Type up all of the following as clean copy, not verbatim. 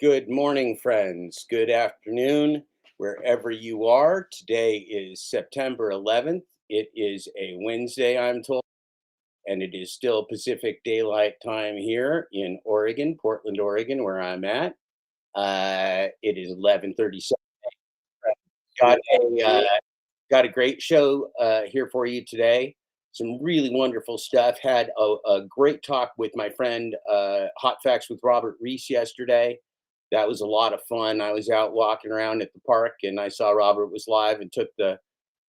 Good morning, friends. Good afternoon, wherever you are. Today is September 11th. It is a Wednesday, I'm told, and it is still Pacific Daylight Time here in Oregon, Portland, Oregon, where I'm at. It is 11:37. Got got a great show here for you today. Some really wonderful stuff. Had a great talk with my friend Hot Facts with Robert Reese yesterday. That was a lot of fun. I was out walking around at the park and I saw Robert was live and took the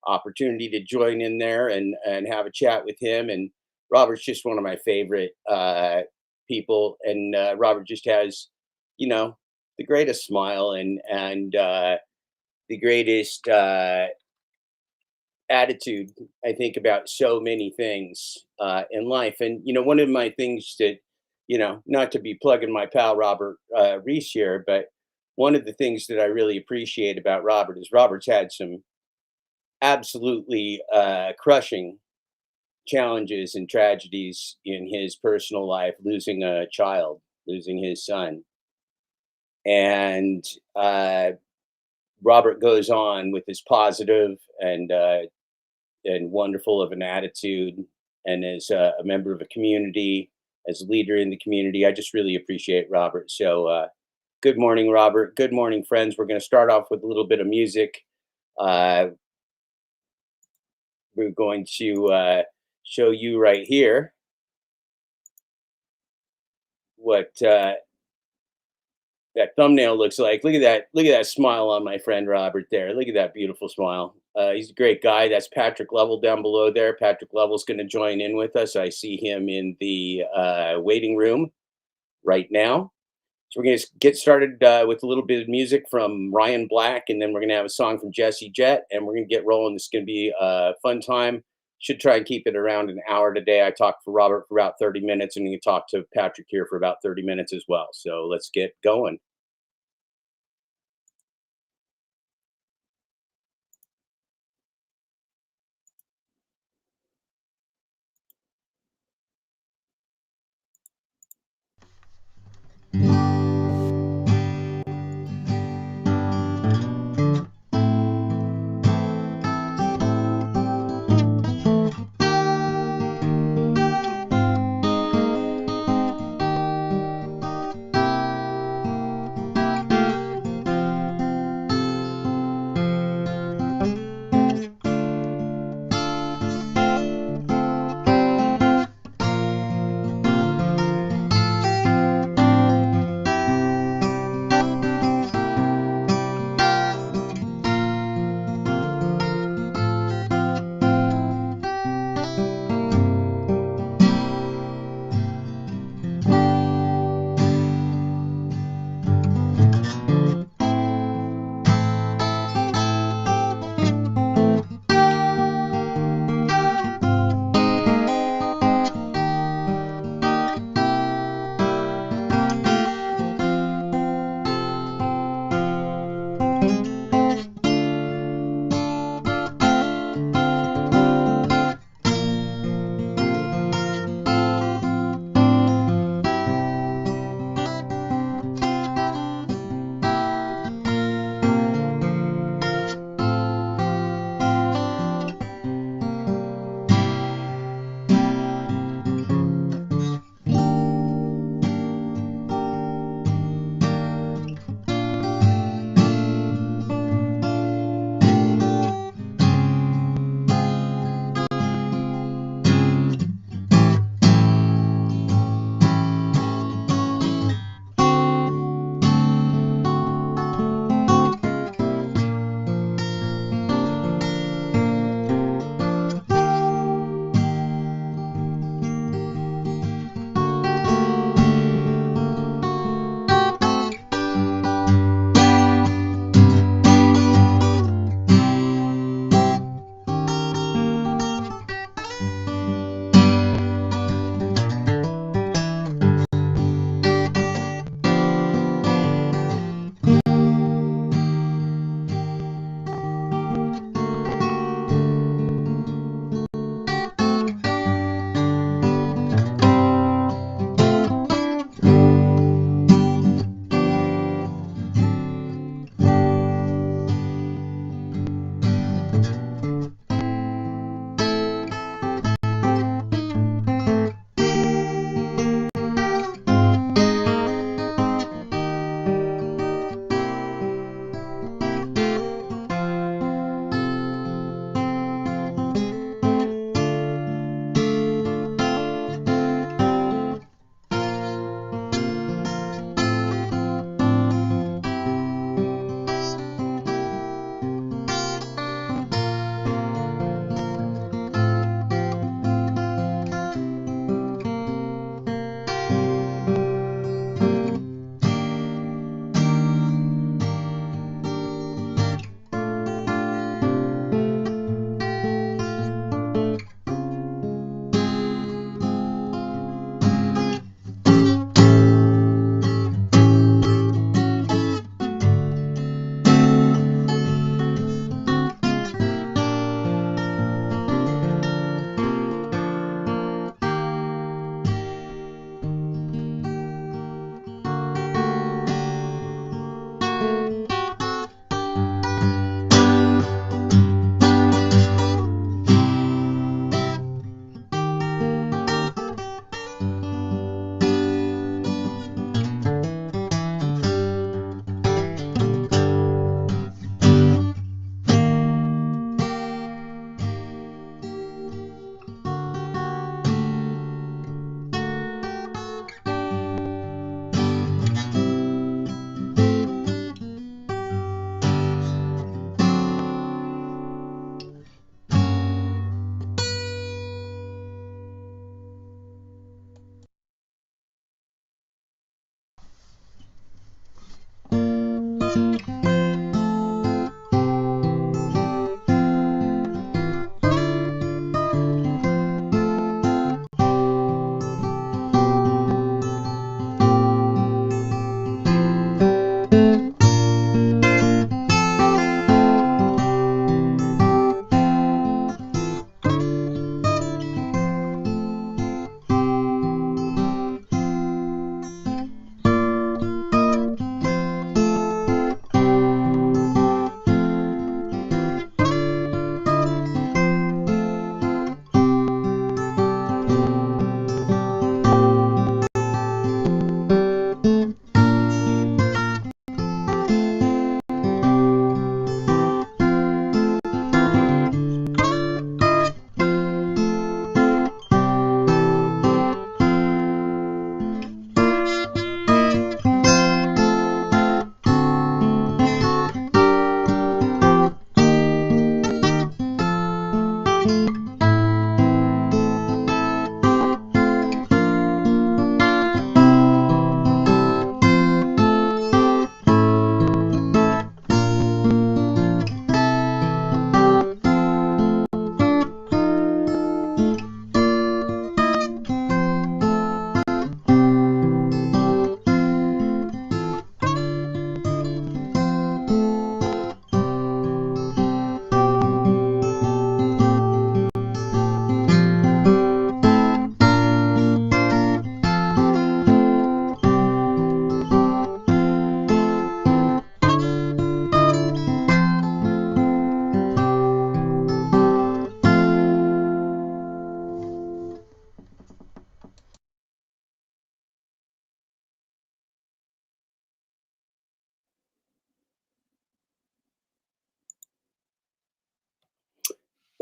opportunity to join in there and have a chat with him. And Robert's just one of my favorite people. And Robert just has, you know, the greatest smile and the greatest attitude, I think, about so many things in life. And one of my things that, not to be plugging my pal Robert Reese here, but one of the things that I really appreciate about Robert is Robert's had some absolutely crushing challenges and tragedies in his personal life, losing a child, losing his son. And Robert goes on with his positive and wonderful of an attitude, and as a member of a community, as a leader in the community. I just really appreciate Robert. So, good morning, Robert. Good morning, friends. We're going to start off with a little bit of music. Uh, we're going to show you right here what that thumbnail looks like. Look at that. Look at that smile on my friend Robert there. Look at that beautiful smile. He's a great guy. That's Patrick Lovell down below there. Patrick Lovell's going to join in with us. I see him in the waiting room right now. So we're going to get started with a little bit of music from Ryan Black, and then we're going to have a song from Jesse Jett, and we're going to get rolling. This is going to be a fun time. Should try and keep it around an hour today. I talked for Robert for about 30 minutes, and we can talk to Patrick here for about 30 minutes as well. So let's get going.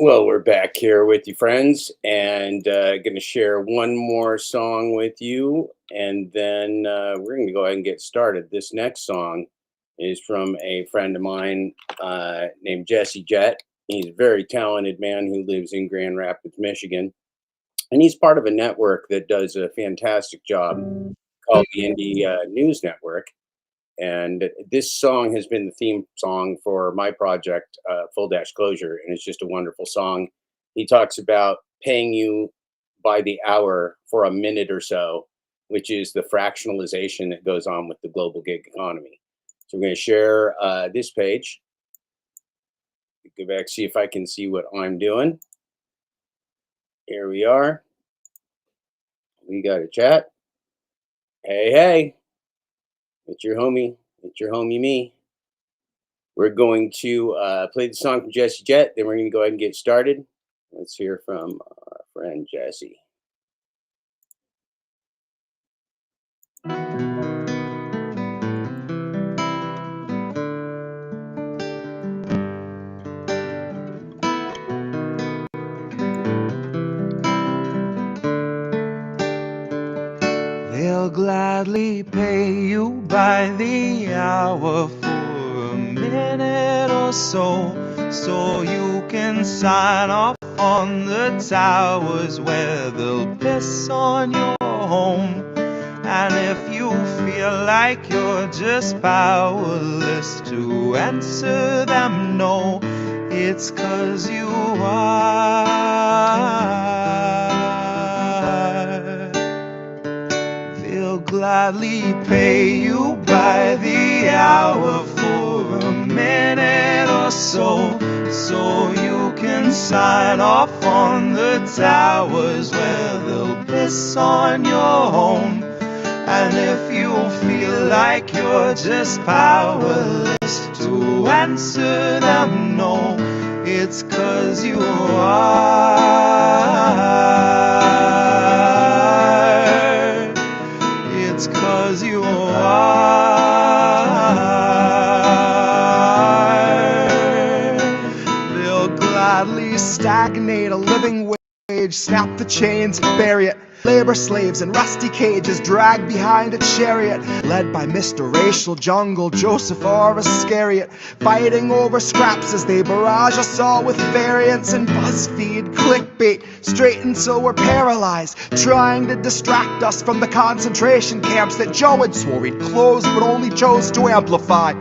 Well, we're back here with you, friends, and going to share one more song with you, and then we're going to go ahead and get started. This next song is from a friend of mine named Jesse Jett. He's a very talented man who lives in Grand Rapids, Michigan, and he's part of a network that does a fantastic job called the Indie News Network. And this song has been the theme song for my project, Full Dash Closure, and it's just a wonderful song. He talks about paying you by the hour for a minute or so, which is the fractionalization that goes on with the global gig economy. So we're going to share this page. Go back, see if I can see what I'm doing. Here we are. We got a chat. Hey, hey. It's your homie me. We're going to play the song from Jesse Jett, then we're going to go ahead and get started. Let's hear from our friend Jesse. They'll gladly pay you by the hour for a minute or so, so you can sign off on the towers where they'll piss on your home. And if you feel like you're just powerless to answer them no, it's 'cause you are. They'll gladly pay you by the hour for a minute or so, so you can sign off on the towers where they'll piss on your home. And if you feel like you're just powerless to answer them no, it's 'cause you are. It's 'cause you are. They'll gladly stagnate a living wage, snap the chains, bury it. Labor slaves in rusty cages dragged behind a chariot, led by Mr. Racial Jungle, Joseph or Iscariot, fighting over scraps as they barrage us all with variants and BuzzFeed clickbait, straight until we're paralyzed, trying to distract us from the concentration camps that Joe had swore he'd close but only chose to amplify,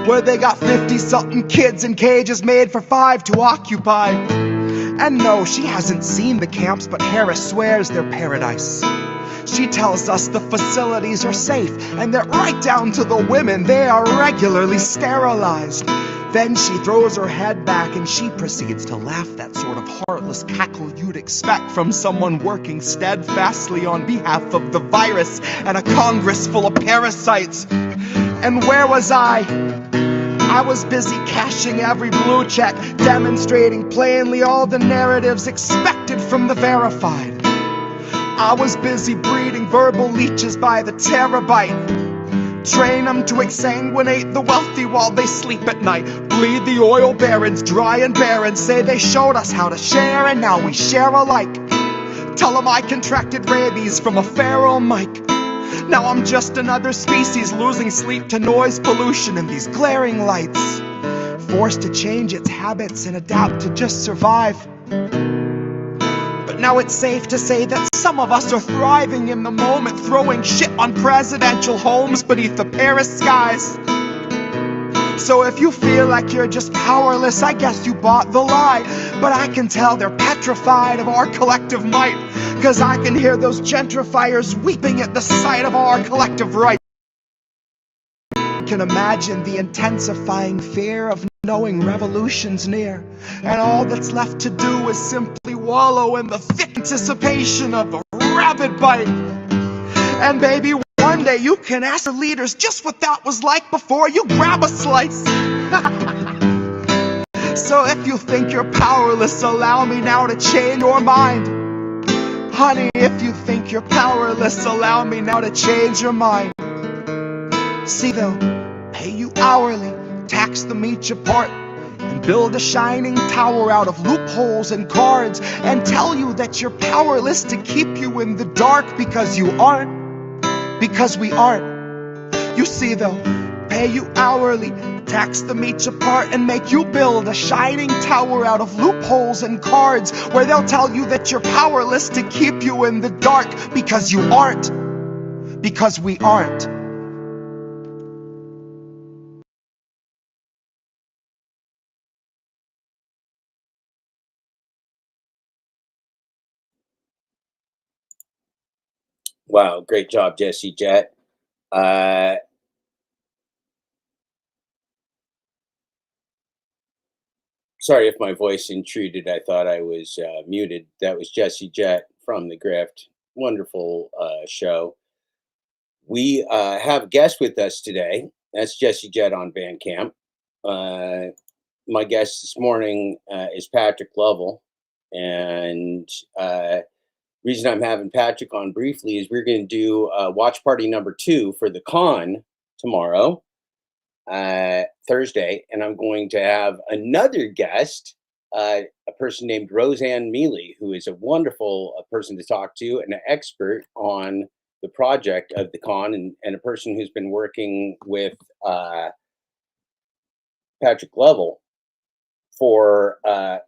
where they got 50-something kids in cages made for 5 to occupy. And no, she hasn't seen the camps, but Harris swears they're paradise. She tells us the facilities are safe, and that right down to the women, they are regularly sterilized. Then she throws her head back and she proceeds to laugh, that sort of heartless cackle you'd expect from someone working steadfastly on behalf of the virus and a Congress full of parasites. And where was I? I was busy cashing every blue check, demonstrating plainly all the narratives expected from the verified. I was busy breeding verbal leeches by the terabyte. Train them to exsanguinate the wealthy while they sleep at night. Bleed the oil barons dry and barren. Say they showed us how to share and now we share alike. Tell them I contracted rabies from a feral mic. Now I'm just another species losing sleep to noise pollution and these glaring lights, forced to change its habits and adapt to just survive. But now it's safe to say that some of us are thriving in the moment, throwing shit on presidential homes beneath the Paris skies. So if you feel like you're just powerless, I guess you bought the lie. But I can tell they're petrified of our collective might, 'cause I can hear those gentrifiers weeping at the sight of our collective right. I can imagine the intensifying fear of knowing revolution's near, and all that's left to do is simply wallow in the thick anticipation of a rabid bite. And baby, one day you can ask the leaders just what that was like before you grab a slice. So if you think you're powerless, allow me now to change your mind. Honey, if you think you're powerless, allow me now to change your mind. See, they'll pay you hourly, tax them each apart, and and build a shining tower out of loopholes and cards and tell you that you're powerless to keep you in the dark because you aren't, because we aren't. You see, they'll pay you hourly, tax them each apart, and make you build a shining tower out of loopholes and cards where they'll tell you that you're powerless to keep you in the dark because you aren't, because we aren't. Wow, great job, Jesse Jet. Sorry if my voice intruded. I thought I was muted. That was Jesse Jet from The Grift. Wonderful show. We have a guest with us today. That's Jesse Jet on Bandcamp. My guest this morning is Patrick Lovell. And reason I'm having Patrick on briefly is we're going to do watch party number 2 for the con tomorrow, Thursday, and I'm going to have another guest, a person named Roseanne Miele, who is a wonderful person to talk to, and an expert on the project of the con, and a person who's been working with Patrick Lovell for I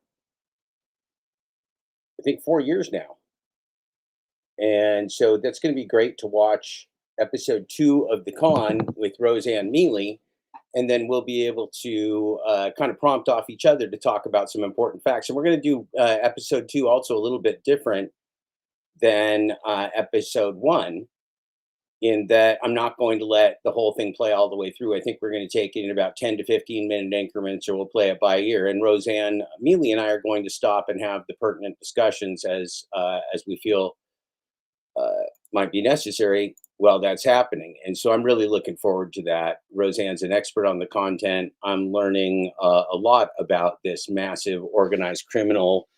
think 4 years now. And so that's going to be great to watch episode 2 of the con with Roseanne Miele, and then we'll be able to kind of prompt off each other to talk about some important facts. And we're going to do episode 2 also a little bit different than episode 1, in that I'm not going to let the whole thing play all the way through. I think we're going to take it in about 10 to 15 minute increments, or we'll play it by ear. And Roseanne Miele and I are going to stop and have the pertinent discussions as we feel might be necessary while that's happening. And so I'm really looking forward to that. Roseanne's an expert on the content. I'm learning a lot about this massive organized criminal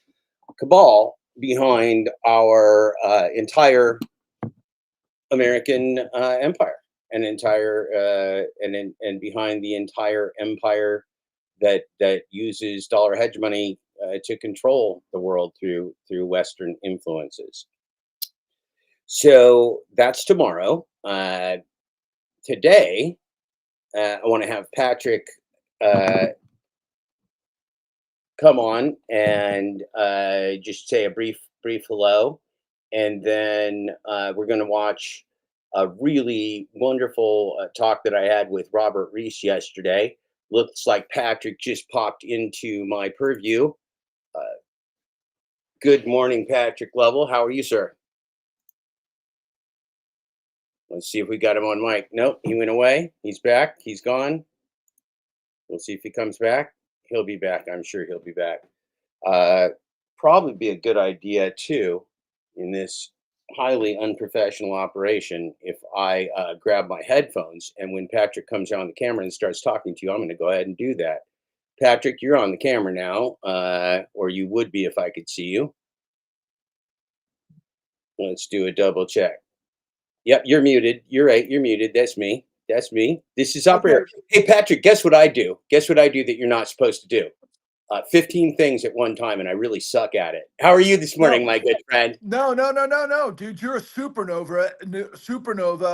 cabal behind our entire American empire, and behind the entire empire that uses dollar hedge money to control the world through Western influences. So that's tomorrow. Today, I want to have Patrick come on and just say a brief hello, and then we're going to watch a really wonderful talk that I had with Robert Reese yesterday. Looks like Patrick just popped into my purview. Good morning, Patrick Lovell. How are you, sir? Let's see if we got him on mic. Nope, he went away. He's back. He's gone. We'll see if he comes back. He'll be back. I'm sure he'll be back. Probably be a good idea, too, in this highly unprofessional operation, if I grab my headphones, and when Patrick comes on the camera and starts talking to you, I'm going to go ahead and do that. Patrick, you're on the camera now, or you would be if I could see you. Let's do a double check. Yep, you're muted. You're right. You're muted. That's me. That's me. This is operator. Hey, Patrick, guess what I do? Guess what I do that you're not supposed to do? 15 things at one time, and I really suck at it. How are you this morning, my good friend? No, dude. You're a supernova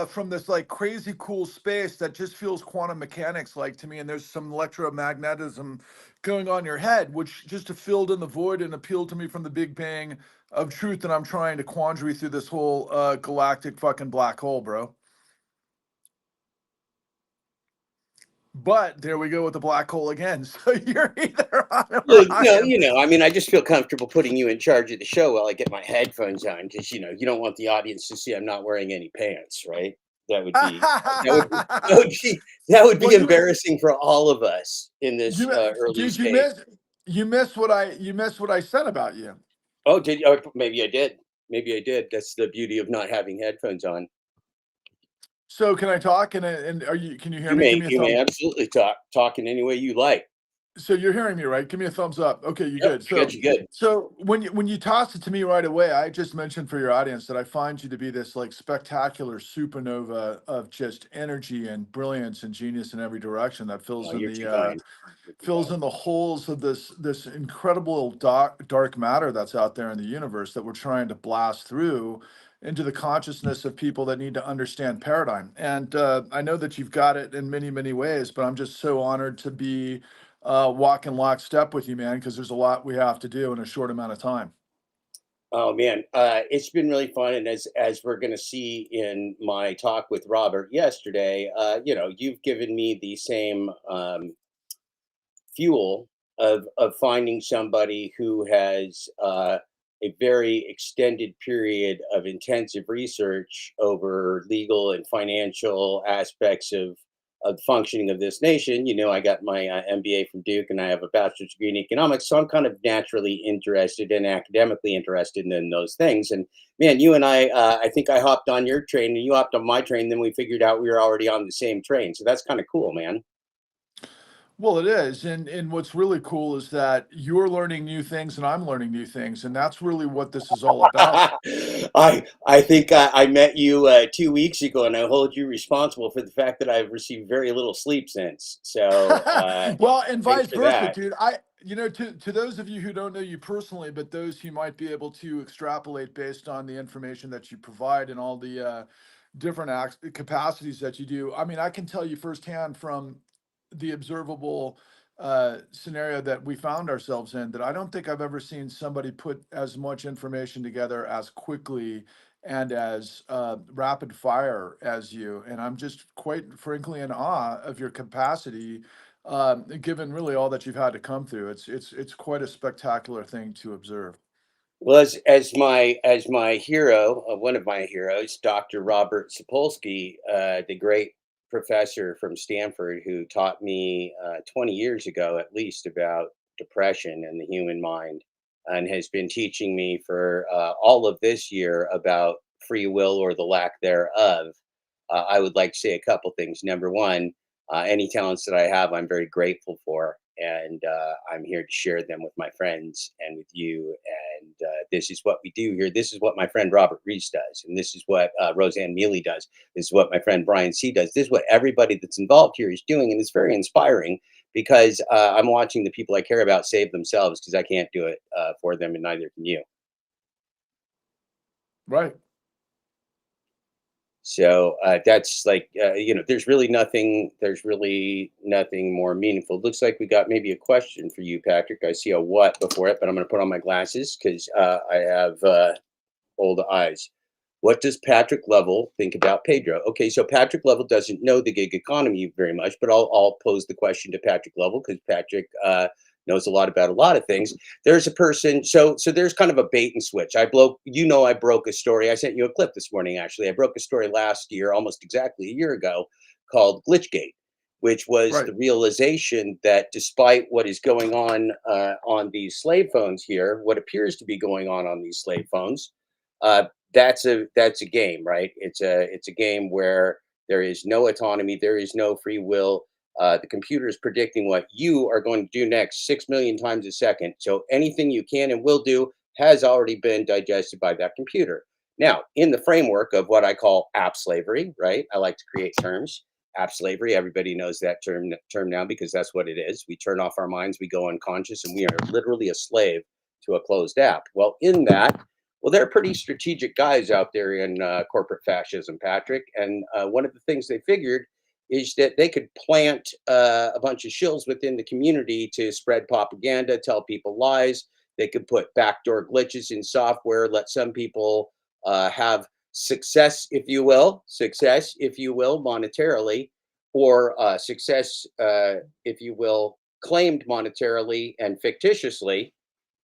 from this like crazy cool space that just feels quantum mechanics like to me. And there's some electromagnetism going on in your head, which just filled in the void and appealed to me from the Big Bang of truth. And I'm trying to quandary through this whole galactic fucking black hole, bro. But there we go with the black hole again. So you're either on it or I am. I mean, I just feel comfortable putting you in charge of the show while I get my headphones on, because you don't want the audience to see I'm not wearing any pants, right? That would be Well, embarrassing for all of us in this early dude, stage. you missed what I said about you. Oh, did you? Oh, maybe I did. Maybe I did. That's the beauty of not having headphones on. So can I talk? And can you hear You me? may Give me a you may thumbs. absolutely talk in any way you like. So you're hearing me, right? Give me a thumbs up. Okay, you Yep, good. I got you good. So when you tossed it to me right away, I just mentioned for your audience that I find you to be this like spectacular supernova of just energy and brilliance and genius in every direction that Oh, you're too kind. You're too fills kind. in the holes of this incredible dark matter that's out there in the universe that we're trying to blast through into the consciousness of people that need to understand paradigm. And I know that you've got it in many ways, but I'm just so honored to be walking lockstep with you, man, because there's a lot we have to do in a short amount of time. Oh man, it's been really fun, and as we're going to see in my talk with Robert yesterday, you've given me the same fuel of finding somebody who has a very extended period of intensive research over legal and financial aspects of the functioning of this nation. I got my MBA from Duke, and I have a bachelor's degree in economics, so I'm kind of naturally interested and academically interested in those things. And man, you and I think I hopped on your train, and you hopped on my train. Then we figured out we were already on the same train, so that's kind of cool, man. Well, it is, and what's really cool is that you're learning new things and I'm learning new things, and that's really what this is all about. I think I met you 2 weeks ago, and I hold you responsible for the fact that I've received very little sleep since. So Well, and thanks vice for versa, that. dude. To those of you who don't know you personally, but those who might be able to extrapolate based on the information that you provide and all the different capacities that you do. I mean, I can tell you firsthand from the observable scenario that we found ourselves in that I don't think I've ever seen somebody put as much information together as quickly and as rapid fire as you. And I'm just quite frankly in awe of your capacity, given really all that you've had to come through. It's quite a spectacular thing to observe. Well, as my hero, one of my heroes, Dr. Robert Sapolsky, the great professor from Stanford who taught me 20 years ago at least about depression and the human mind, and has been teaching me for all of this year about free will or the lack thereof. I would like to say a couple things. Number one, any talents that I have, I'm very grateful for, and I'm here to share them with my friends and with you. And this is what we do here. This is what my friend Robert Reese does, and this is what Roseanne Miele does. This is what my friend Brian C does. This is what everybody that's involved here is doing, and it's very inspiring because I'm watching the people I care about save themselves because I can't do it for them, and neither can you. Right. So that's like there's really nothing more meaningful. Looks like we got maybe a question for you, Patrick. I see a what before it, but I'm going to put on my glasses because I have old eyes. What does Patrick Level think about Pedro? Okay, so Patrick Level doesn't know the gig economy very much, but I'll pose the question to Patrick Level because Patrick knows a lot about a lot of things. There's a person, so there's kind of a bait and switch. I broke a story. I sent you a clip this morning. Actually, I broke a story last year, almost exactly a year ago, called Glitchgate, which was Right. the realization that despite what is going on these slave phones here, what appears to be going on these slave phones, uh, that's a game, right? It's a game where there is no autonomy, there is no free will. The computer is predicting what you are going to do next 6 million times a second. So anything you can and will do has already been digested by that computer. Now, in the framework of what I call app slavery, right? I like to create terms. App slavery, everybody knows that term now because that's what it is. We turn off our minds, we go unconscious, and we are literally a slave to a closed app. Well, in that, well, they're pretty strategic guys out there in corporate fascism, Patrick. And one of the things they figured is that they could plant a bunch of shills within the community to spread propaganda, tell people lies. They could put backdoor glitches in software, let some people have success, if you will, monetarily, or success, if you will, claimed monetarily and fictitiously,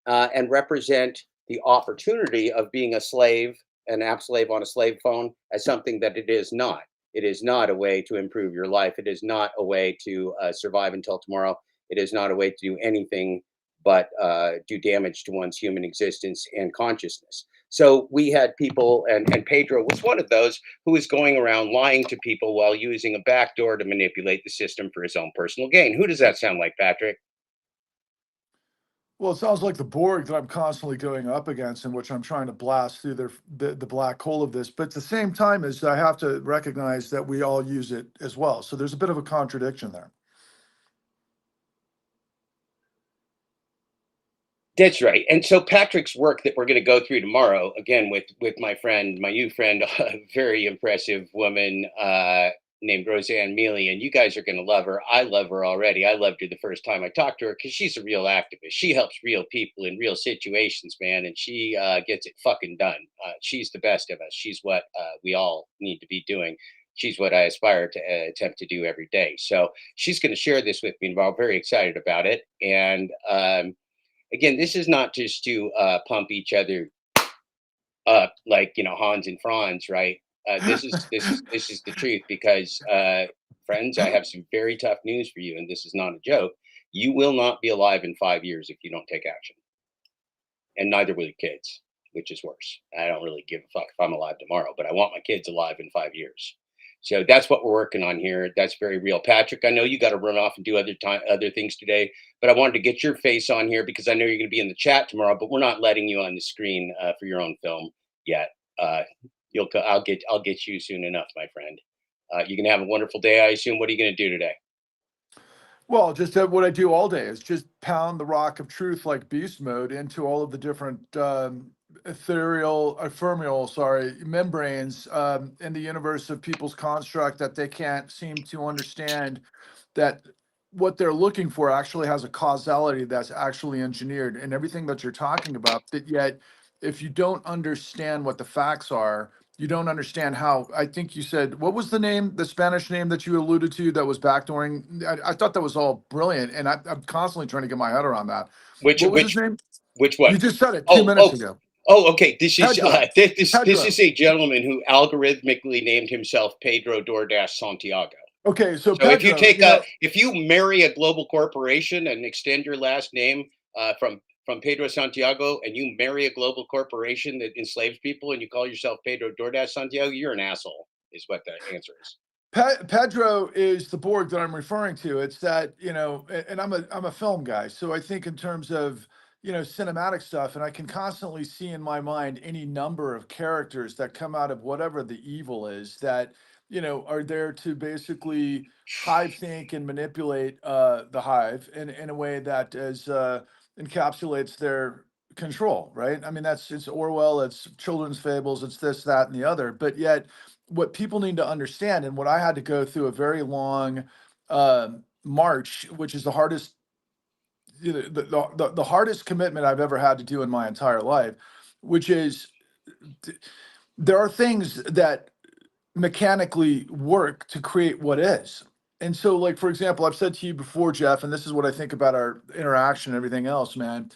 and represent the opportunity of being a slave, an app slave on a slave phone, as something that it is not. It is not a way to improve your life. It is not a way to survive until tomorrow. It is not a way to do anything but do damage to one's human existence and consciousness. So we had people, and Pedro was one of those who was going around lying to people while using a backdoor to manipulate the system for his own personal gain. Who does that sound like, Patrick? Well, it sounds like the Borg that I'm constantly going up against, in which I'm trying to blast through the black hole of this. But at the same time, is I have to recognize that we all use it as well. So there's a bit of a contradiction there. That's right. And so Patrick's work that we're going to go through tomorrow, again with my friend, my new friend, a very impressive woman named Roseanne Miele, and you guys are going to love her. I love her already. I loved her the first time I talked to her because she's a real activist. She helps real people in real situations, man, and she gets it fucking done. She's the best of us. She's what we all need to be doing. She's what I aspire to attempt to do every day. So she's going to share this with me, and I'm very excited about it. And again, this is not just to pump each other up like Hans and Franz, right? This is the truth because friends, I have some very tough news for you, and this is not a joke. You will not be alive in 5 years if you don't take action, and neither will your kids, which is worse. I don't really give a fuck if I'm alive tomorrow, but I want my kids alive in 5 years. So that's what we're working on here. That's very real. Patrick, I know you got to run off and do other things today, but I wanted to get your face on here because I know you're going to be in the chat tomorrow, but we're not letting you on the screen for your own film yet. I'll get you soon enough, my friend. You can have a wonderful day, I assume. What are you going to do today? Well, just what I do all day is just pound the rock of truth like beast mode into all of the different ephemeral, membranes in the universe of people's construct that they can't seem to understand that what they're looking for actually has a causality that's actually engineered and everything that you're talking about. That yet, if you don't understand what the facts are, you don't understand how. I think you said, what was the name, the Spanish name that you alluded to that was backdooring? I thought that was all brilliant, and I'm constantly trying to get my head around that. Which What was his which name? which You one? just said it two Oh, minutes oh, ago. oh, okay. Pedro. This Pedro. is a gentleman who algorithmically named himself Pedro DoorDash Santiago. Okay, so So if you Pedro, if you marry a global corporation and extend your last name from Pedro Santiago, and you marry a global corporation that enslaves people, and you call yourself Pedro DoorDash Santiago, you're an asshole. Is what the answer is. Pedro is the Borg that I'm referring to. It's that, and I'm a film guy, so I think in terms of, cinematic stuff, and I can constantly see in my mind any number of characters that come out of whatever the evil is that, are there to basically hive think and manipulate the hive in a way that is encapsulates their control, right? I mean, it's Orwell, it's children's fables, it's this, that, and the other, but yet what people need to understand, and what I had to go through a very long march, which is the hardest, the hardest commitment I've ever had to do in my entire life, which is there are things that mechanically work to create what is. And so, like, for example, I've said to you before, Jeff, and this is what I think about our interaction and everything else, man.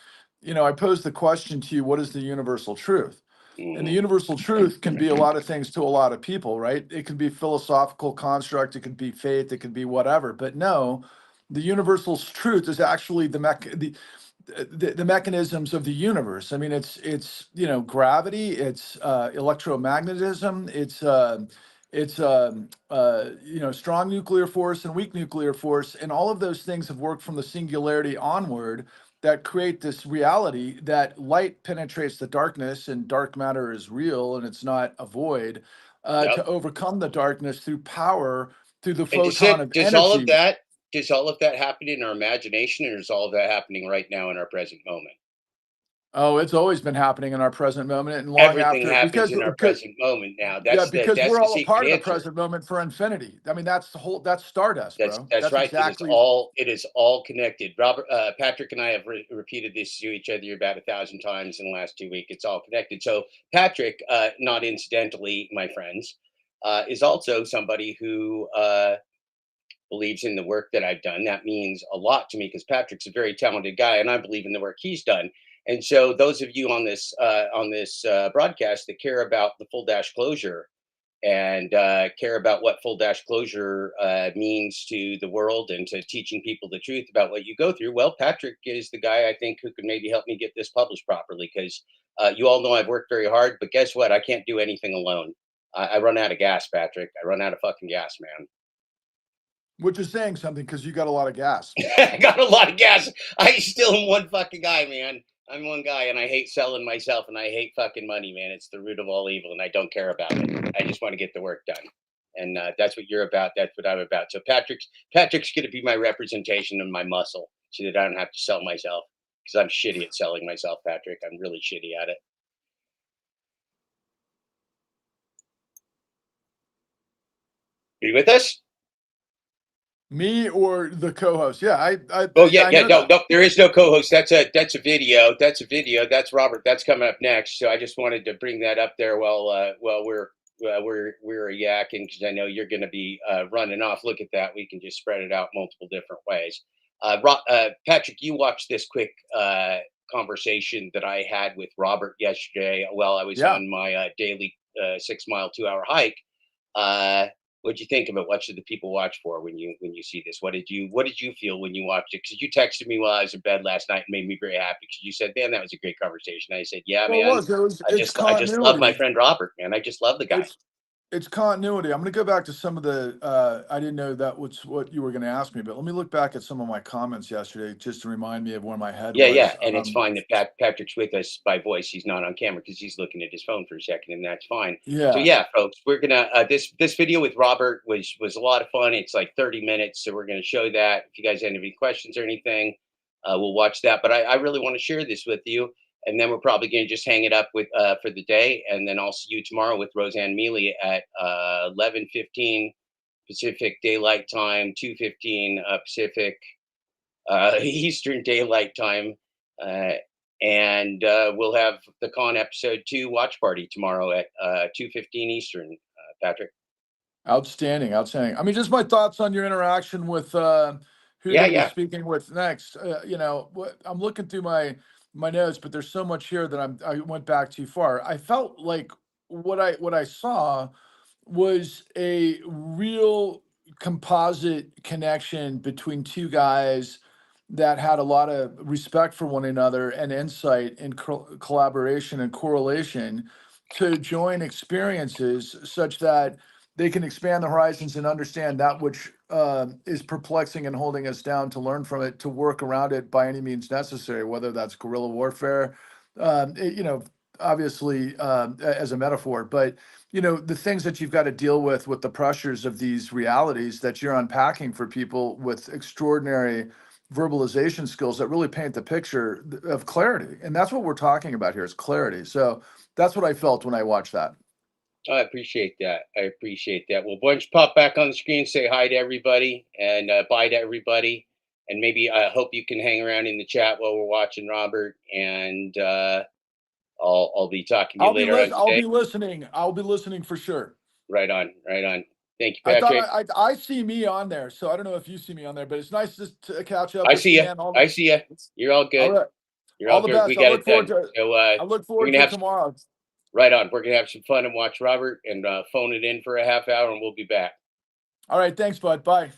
I posed the question to you, what is the universal truth? And the Mhm. universal truth can be a lot of things to a lot of people, right? It can be philosophical construct, it could be faith, it could be whatever. But no, the universal truth is actually the mechanisms of the universe. I mean, it's gravity, it's electromagnetism, it's strong nuclear force and weak nuclear force, and all of those things have worked from the singularity onward that create this reality that light penetrates the darkness and dark matter is real and it's not a void, Yep. to overcome the darkness through power, through the And photon of does all of energy. that happen in our imagination, or is all of that happening right now in our present moment? Oh, it's always been happening in our present moment and long Everything after, happens in our present moment now. yeah, That's because that's we're the all a secret part of the answer. present moment for infinity. I mean, that's Stardust, bro. That's That's right. exactly. It is all connected. Patrick and I have repeated this to each other about 1,000 times in the last 2 weeks. It's all connected. So Patrick, not incidentally, my friends, is also somebody who believes in the work that I've done. That means a lot to me because Patrick's a very talented guy, and I believe in the work he's done. And so, those of you on this broadcast that care about the full dash closure and care about what full dash closure means to the world and to teaching people the truth about what you go through, well, Patrick is the guy I think who could maybe help me get this published properly because you all know I've worked very hard, but guess what? I can't do anything alone. I run out of gas, Patrick. I run out of fucking gas, man. which is saying something because you got a lot of gas. I got a lot of gas. I still am one fucking guy, man. I'm one guy, and I hate selling myself, and I hate fucking money, man. It's the root of all evil, and I don't care about it. I just want to get the work done, and that's what you're about. That's what I'm about. So Patrick's going to be my representation of my muscle, so that I don't have to sell myself, because I'm shitty at selling myself, Patrick. I'm really shitty at it. Are you with us? Me or the co-host? Yeah, Oh yeah, I know no, that. there is no co-host. That's a video. That's a video. That's Robert. That's coming up next. So I just wanted to bring that up there while we're yakking, because I know you're going to be running off. Look at that. We can just spread it out multiple different ways. Patrick, you watched this quick conversation that I had with Robert yesterday while I was Yeah. on my daily 6 mile 2 hour hike. What'd you think of it? What should the people watch for when you see this? What did you feel when you watched it? Because you texted me while I was in bed last night and made me very happy, because you said, "Man, that was a great conversation." I said, "Yeah, Well, man. it's I just love my continuity. friend Robert, man. I just love the guy." It's continuity. I'm going to go back to some of the. I didn't know that was what you were going to ask me, but let me look back at some of my comments yesterday just to remind me of where my head Yeah, was. and it's fine that Patrick's with us by voice. He's not on camera because he's looking at his phone for a second, and that's fine. So Yeah. yeah, folks, we're gonna this video with Robert was a lot of fun. It's like 30 minutes, so we're gonna show that. If you guys have any questions or anything, we'll watch that. But I really want to share this with you, and then we're probably gonna just hang it up with for the day, and then I'll see you tomorrow with Roseanne Miele at 11:15 Pacific Daylight Time, 2:15 Pacific. Eastern Daylight Time. And we'll have the Con episode 2 watch party tomorrow at 2:15 Eastern, Patrick. Outstanding, outstanding. I mean, just my thoughts on your interaction with who you're Yeah, going to be yeah. speaking with next. I'm looking through my notes, but there's so much here that I went back too far. I felt like what I saw was a real composite connection between two guys that had a lot of respect for one another and insight and collaboration and correlation to join experiences such that they can expand the horizons and understand that which is perplexing and holding us down, to learn from it, to work around it by any means necessary, whether that's guerrilla warfare, obviously as a metaphor, but the things that you've got to deal with the pressures of these realities that you're unpacking for people with extraordinary verbalization skills that really paint the picture of clarity. And that's what we're talking about here, is clarity. So that's what I felt when I watched that. I appreciate that. I appreciate that. Well, why don't you pop back on the screen, say hi to everybody, and bye to everybody. And maybe I hope you can hang around in the chat while we're watching Robert. And I'll be talking to you later on I'll today. be listening. I'll be listening for sure. Right on, right on. Thank you, I thought Patrick. I see me on there, so I don't know if you see me on there, but it's nice just to catch up I with see you. Stan. I see you. You're all All good. right, You're all all the good. We best. got it done. So I look we're forward gonna to have tomorrow. right on. We're gonna have some fun and watch Robert and phone it in for a half hour, and we'll be back. All right, thanks, bud. Bye.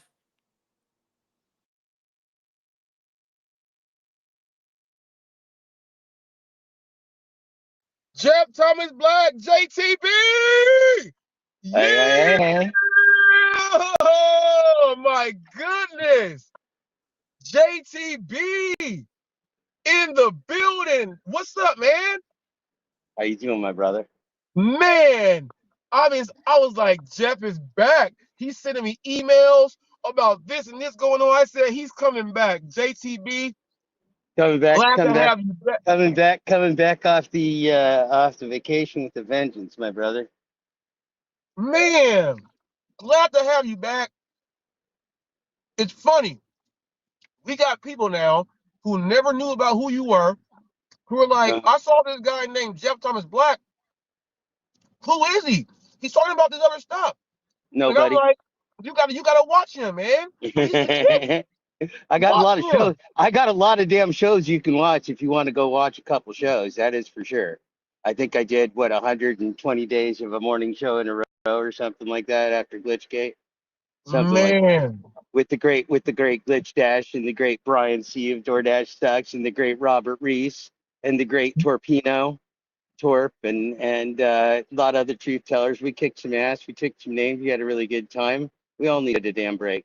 Jeff Thomas Black, JTB. Yeah. Hey. Oh my goodness. JTB in the building. What's up, man? How you doing, my brother? Man, I was like, Jeff is back. He's sending me emails about this and this going on. I said he's coming back. JTB, Coming back, glad to coming back, have you back. coming back off the vacation with a vengeance, my brother. Man, glad to have you back. It's funny. We got people now who never knew about who you were, who are like, I saw this guy named Jeff Thomas Black. Who is he? He's talking about this other stuff. And I'm Nobody. like, you gotta watch him, man. He's the shit. I got a Watch lot of him. shows. I got a lot of damn shows you can watch if you want to go watch a couple shows. That is for sure. I think I did 120 days of a morning show in a row or something like that after Glitchgate. Something like that. Man. With the great Glitch Dash and the great Brian C of DoorDash Sucks and the great Robert Reese and the great Torpino. Torp and a lot of other truth tellers. We kicked some ass. We took some names. We had a really good time. We all needed a damn break.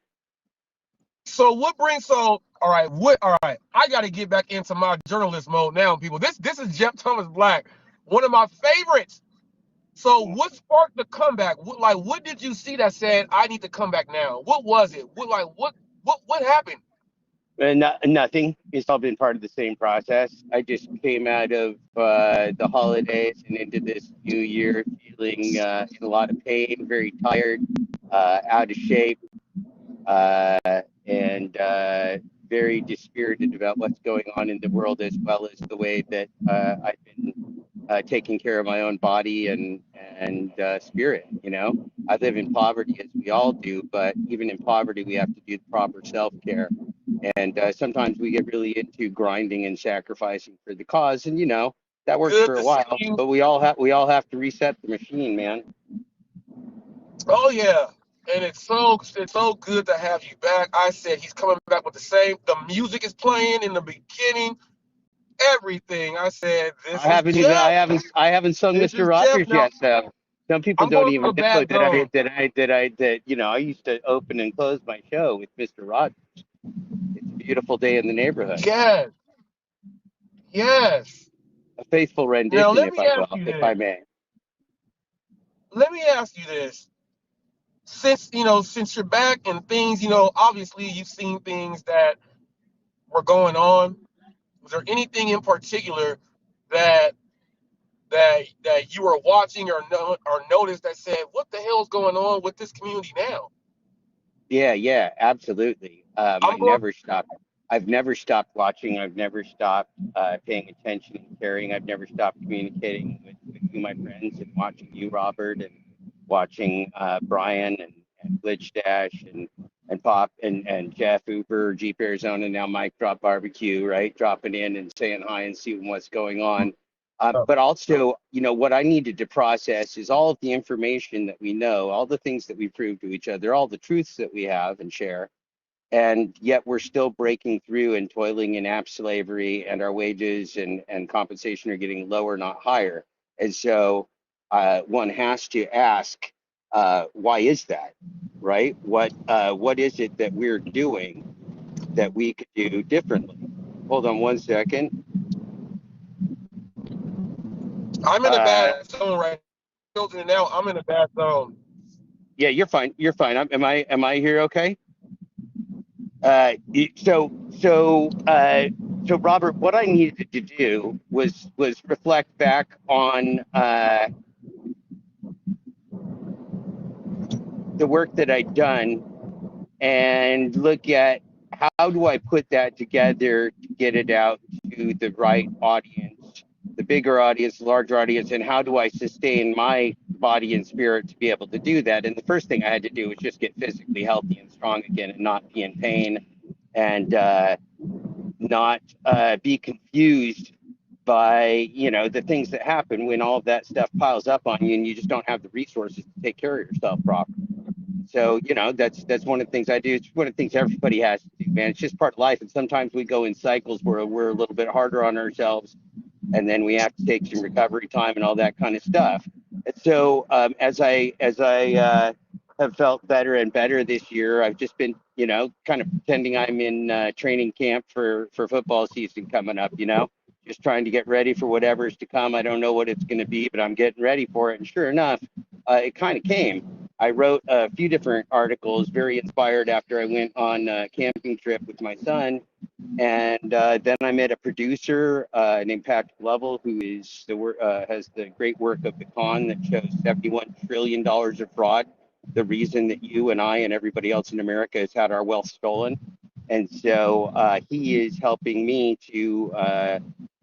So what brings so all right, I gotta get back into my journalist mode now, people. This is Jeff Thomas Black, one of my favorites. So what sparked the comeback? What did you see that said I need to come back now? What was it? What happened? Nothing. It's all been part of the same process. I just came out of the holidays and into this new year feeling in a lot of pain, very tired, out of shape, uh, and very dispirited about what's going on in the world, as well as the way that I've been taking care of my own body and spirit. You know, I live in poverty, as we all do, but even in poverty, we have to do the proper self care. And sometimes we get really into grinding and sacrificing for the cause, and you know that works Good for a to see while. you. But we all have to reset the machine, man. Oh yeah. And it's so good to have you back. I said he's coming back with the music is playing in the beginning, everything. I said, this I is haven't even Jeff. I haven't sung This Mr. is Jeff. Rogers Now yet, so some people I'm don't going through even a know bad zone. that you know I used to open and close my show with Mr. Rogers. It's a beautiful day in the neighborhood. Yes, yes. A faithful Now rendition, if I may. let me ask you this. Since you're back and things, obviously you've seen things that were going on. Was there anything in particular that that you were watching or noticed that said, what the hell is going on with this community now? Yeah, absolutely. I'm going. I've never stopped watching. I've never stopped paying attention and caring. I've never stopped communicating with you, my friends, and watching you, Robert, and watching Brian and Glitch Dash and Pop and Jeff Uber, Jeep Arizona, now Mike Drop Barbecue, right? Dropping in and saying hi and seeing what's going on. But also, you know, what I needed to process is all of the information that we know, all the things that we prove to each other, all the truths that we have and share. And yet we're still breaking through and toiling in app slavery, and our wages and compensation are getting lower, not higher. And so one has to ask, why is that, right? What is it that we're doing that we could do differently? Hold on one second. I'm in a Uh, bad zone right now. Now I'm in a bad zone. yeah, you're fine. You're fine. Am I here? Okay. So Robert, what I needed to do was reflect back on the work that I'd done and look at how do I put that together to get it out to the right audience, the bigger audience, the larger audience, and how do I sustain my body and spirit to be able to do that? And the first thing I had to do was just get physically healthy and strong again and not be in pain and not be confused by the things that happen when all of that stuff piles up on you and you just don't have the resources to take care of yourself properly. So that's one of the things I do. It's one of the things everybody has to do, man. It's just part of life, and sometimes we go in cycles where we're a little bit harder on ourselves, and then we have to take some recovery time and all that kind of stuff. And so as I have felt better and better this year, I've just been kind of pretending I'm in training camp for football season coming up. Just trying to get ready for whatever's to come. I don't know what it's going to be, but I'm getting ready for it. And sure enough, it kind of came. I wrote a few different articles, very inspired after I went on a camping trip with my son. And then I met a producer named Patrick Lovell, who has the great work of The Con that shows $71 trillion of fraud, the reason that you and I and everybody else in America has had our wealth stolen. And so he is helping me to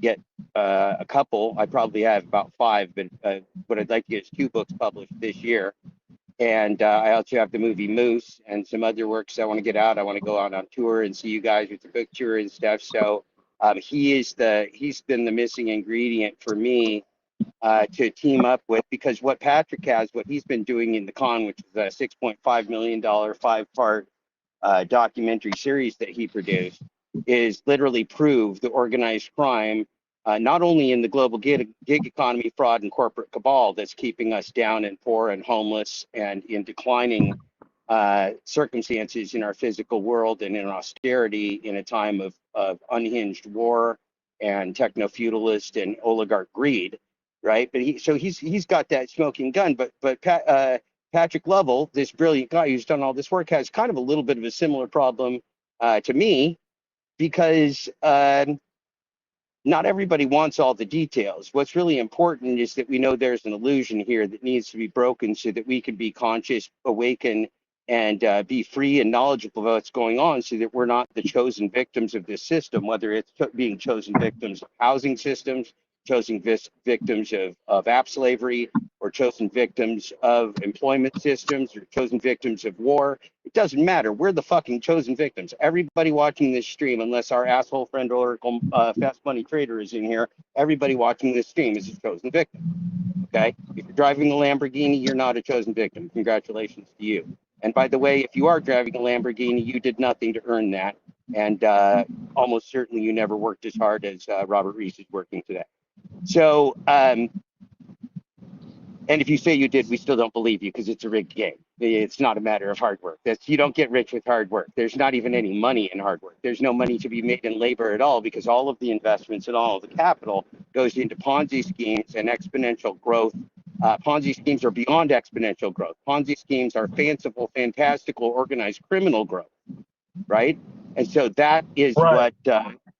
get a couple. I probably have about five, but what I'd like to get is two books published this year. And I also have the movie Moose and some other works I want to get out. I want to go out on tour and see you guys with the book tour and stuff. So he's been the missing ingredient for me to team up with, because what Patrick has, what he's been doing in The Con, which is a $6.5 million 5-part documentary series that he produced, is literally prove the organized crime, not only in the global gig economy, fraud, and corporate cabal that's keeping us down and poor and homeless and in declining circumstances in our physical world and in austerity in a time of unhinged war and techno-feudalist and oligarch greed, right? But he's got that smoking gun. But Patrick Lovell, this brilliant guy who's done all this work, has kind of a little bit of a similar problem to me because not everybody wants all the details. What's really important is that we know there's an illusion here that needs to be broken so that we can be conscious, awaken, and be free and knowledgeable about what's going on so that we're not the chosen victims of this system, whether it's being chosen victims of housing systems, chosen victims of app slavery, or chosen victims of employment systems, or chosen victims of war. It doesn't matter. We're the fucking chosen victims. Everybody watching this stream, unless our asshole friend Oracle Fast Money Trader is in here, everybody watching this stream is a chosen victim. Okay? If you're driving a Lamborghini, you're not a chosen victim. Congratulations to you. And by the way, if you are driving a Lamborghini, you did nothing to earn that. And almost certainly you never worked as hard as Robert Reese is working today. So, and if you say you did, we still don't believe you because it's a rigged game. It's not a matter of hard work. You don't get rich with hard work. There's not even any money in hard work. There's no money to be made in labor at all because all of the investments and all of the capital goes into Ponzi schemes and exponential growth. Ponzi schemes are beyond exponential growth. Ponzi schemes are fanciful, fantastical, organized criminal growth, right? And so that is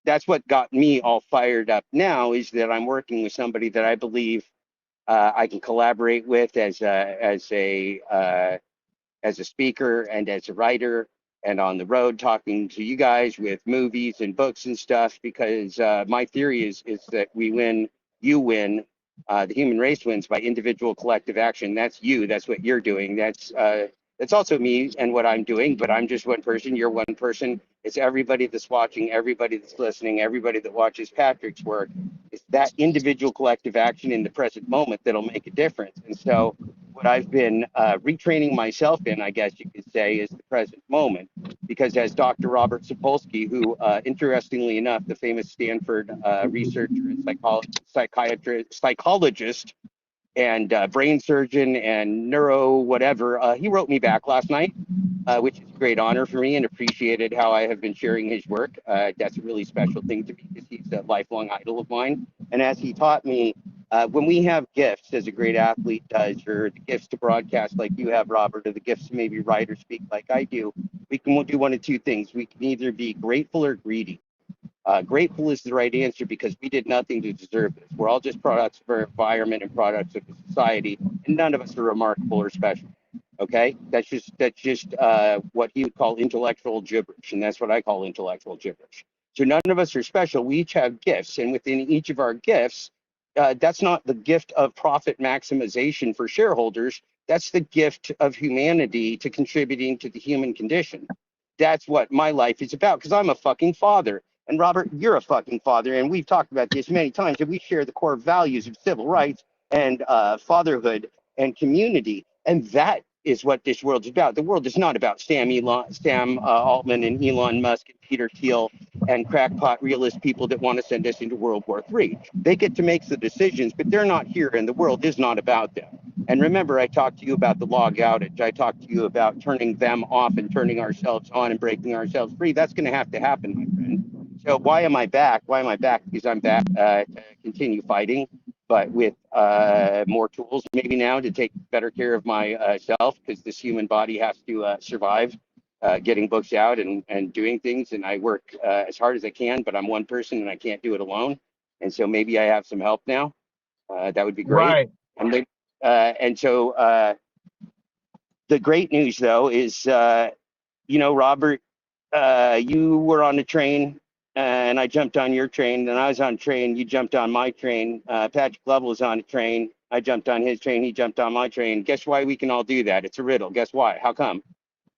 that's what got me all fired up now, is that I'm working with somebody that I believe I can collaborate with as a speaker and as a writer and on the road talking to you guys with movies and books and stuff, because my theory is that we win, you win, the human race wins by individual collective action. That's you. That's what you're doing. That's also me and what I'm doing, but I'm just one person. You're one person. It's everybody that's watching, everybody that's listening, everybody that watches Patrick's work. It's that individual collective action in the present moment that'll make a difference. And so what I've been retraining myself in, I guess you could say, is the present moment. Because as Dr. Robert Sapolsky, who interestingly enough, the famous Stanford researcher and psychologist, and brain surgeon and neuro whatever, he wrote me back last night, which is a great honor for me, and appreciated how I have been sharing his work. That's a really special thing to me because he's a lifelong idol of mine. And as he taught me, when we have gifts, as a great athlete does, or the gifts to broadcast like you have, Robert, or the gifts to maybe write or speak like I do, we can do one of two things. We can either be grateful or greedy. Grateful is the right answer because we did nothing to deserve this. We're all just products of our environment and products of society, and none of us are remarkable or special. Okay, that's just what he would call intellectual gibberish, and that's what I call intellectual gibberish. So none of us are special. We each have gifts, and within each of our gifts, that's not the gift of profit maximization for shareholders. That's the gift of humanity to contributing to the human condition. That's what my life is about, because I'm a fucking father. And Robert, you're a fucking father, and we've talked about this many times, and we share the core values of civil rights and fatherhood and community. And that is what this world's about. The world is not about Sam Altman and Elon Musk and Peter Thiel and crackpot realist people that want to send us into World War III. They get to make the decisions, but they're not here, and the world is not about them. And remember, I talked to you about the log outage. I talked to you about turning them off and turning ourselves on and breaking ourselves free. That's going to have to happen, my friend. So why am I back? Why am I back? Because I'm back to continue fighting, but with more tools maybe now to take better care of myself, because this human body has to survive getting books out and doing things. And I work as hard as I can, but I'm one person and I can't do it alone. And so maybe I have some help now. That would be great. Right. And so the great news, though, is, Robert, you were on the train and I jumped on your train. Then I was on a train. You jumped on my train. Patrick Lovell was on a train. I jumped on his train. He jumped on my train. Guess why we can all do that? It's a riddle. Guess why? How come?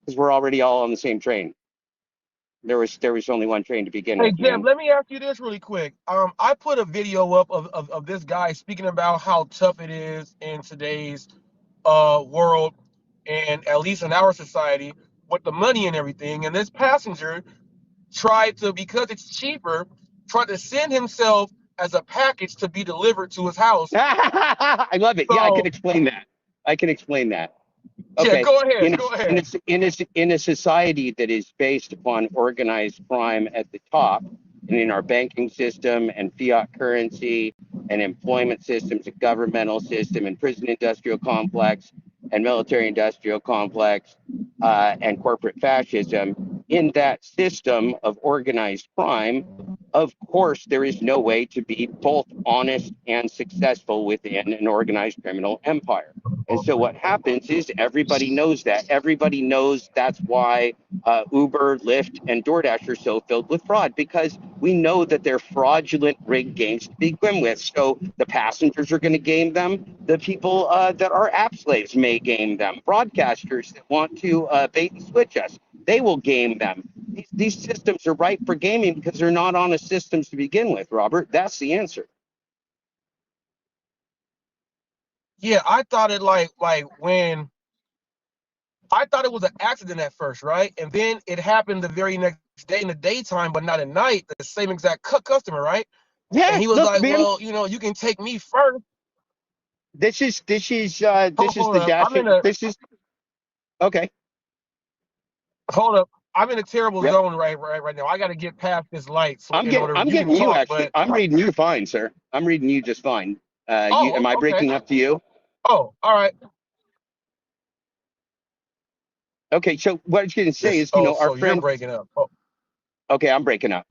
Because we're already all on the same train. There was only one train to begin Hey, with, Jeb, man. let me ask you this really quick. I put a video up of this guy speaking about how tough it is in today's world, and at least in our society, with the money and everything. And this passenger tried to, because it's cheaper, tried to send himself as a package to be delivered to his house. I love it. Yeah, I can So explain that. I can explain that. Yeah, Okay, go ahead. Go ahead. in a society that is based upon organized crime at the top, and in our banking system and fiat currency and employment systems and governmental system and prison industrial complex and military industrial complex and corporate fascism, in that system of organized crime, of course, there is no way to be both honest and successful within an organized criminal empire. And so what happens is everybody knows that. Everybody knows that's why Uber, Lyft, and DoorDash are so filled with fraud, because we know that they're fraudulent rigged games to begin with. So the passengers are going to game them. The people that are app slaves may game them. Broadcasters that want to bait and switch us, they will game them. These systems are ripe for gaming because they're not honest systems to begin with, Robert. That's the answer. Yeah, I thought it like when I thought it was an accident at first, right? And then it happened the very next day in the daytime, but not at night. The same exact customer, right? And Yeah, he was look, like, man, "Well, you can take me first." this is Hold the up, dashing. This is okay. hold up. I'm in a terrible Yep. zone right now. I got to get past this light so in order I'm you can getting you talk. actually. But I'm reading you fine, sir. I'm reading you just fine. oh, Am I okay. breaking up to you? Oh, all right. Okay, so what I was going to say This. is, Oh, our so you're friend. breaking up. Oh, Okay, I'm breaking up.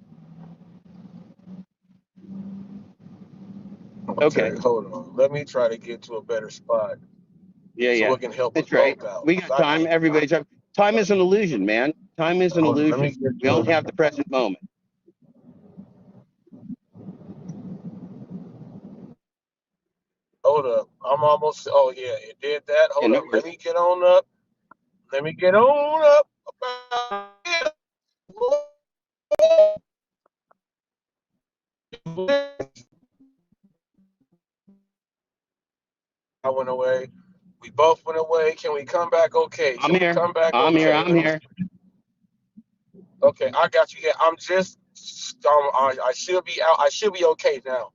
okay. Okay, Hold on. Let me try to get to a better spot so yeah, it can help us that's right. both out. We 'Cause got time. Everybody's up. Time is an illusion, man. Time is an hold on. Let me illusion. get We to only it. have the present moment. Hold up. I'm almost. Oh yeah, it did that. Yeah, Hold no up. Let worries. me get on up. Let me get on up. I went away. We both went away. Can we come back? Okay. I'm Can we here. come back? I'm here. Okay. I'm Let me. here. Okay, I got you. Yeah, I'm just. I should be out. I should be okay now.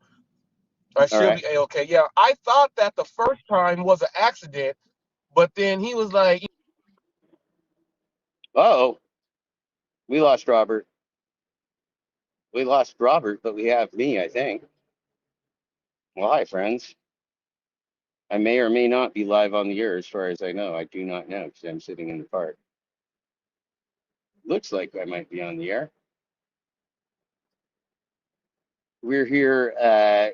I All should right. be okay. Yeah, I thought that the first time was an accident, but then he was like, Oh, we lost Robert. We lost Robert, but we have me, I think. Well, hi, friends. I may or may not be live on the air as far as I know. I do not know because I'm sitting in the park. Looks like I might be on the air. We're here,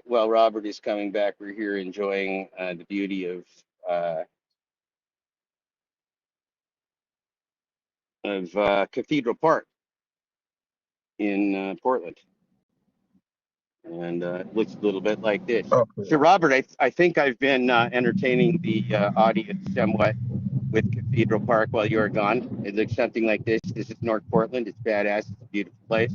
well, Robert is coming back. We're here enjoying the beauty of Cathedral Park in Portland. And it looks a little bit like this. okay. So, Robert, I think I've been entertaining the audience somewhat with Cathedral Park while you were gone. It looks something like this. This is North Portland. It's badass. It's a beautiful place.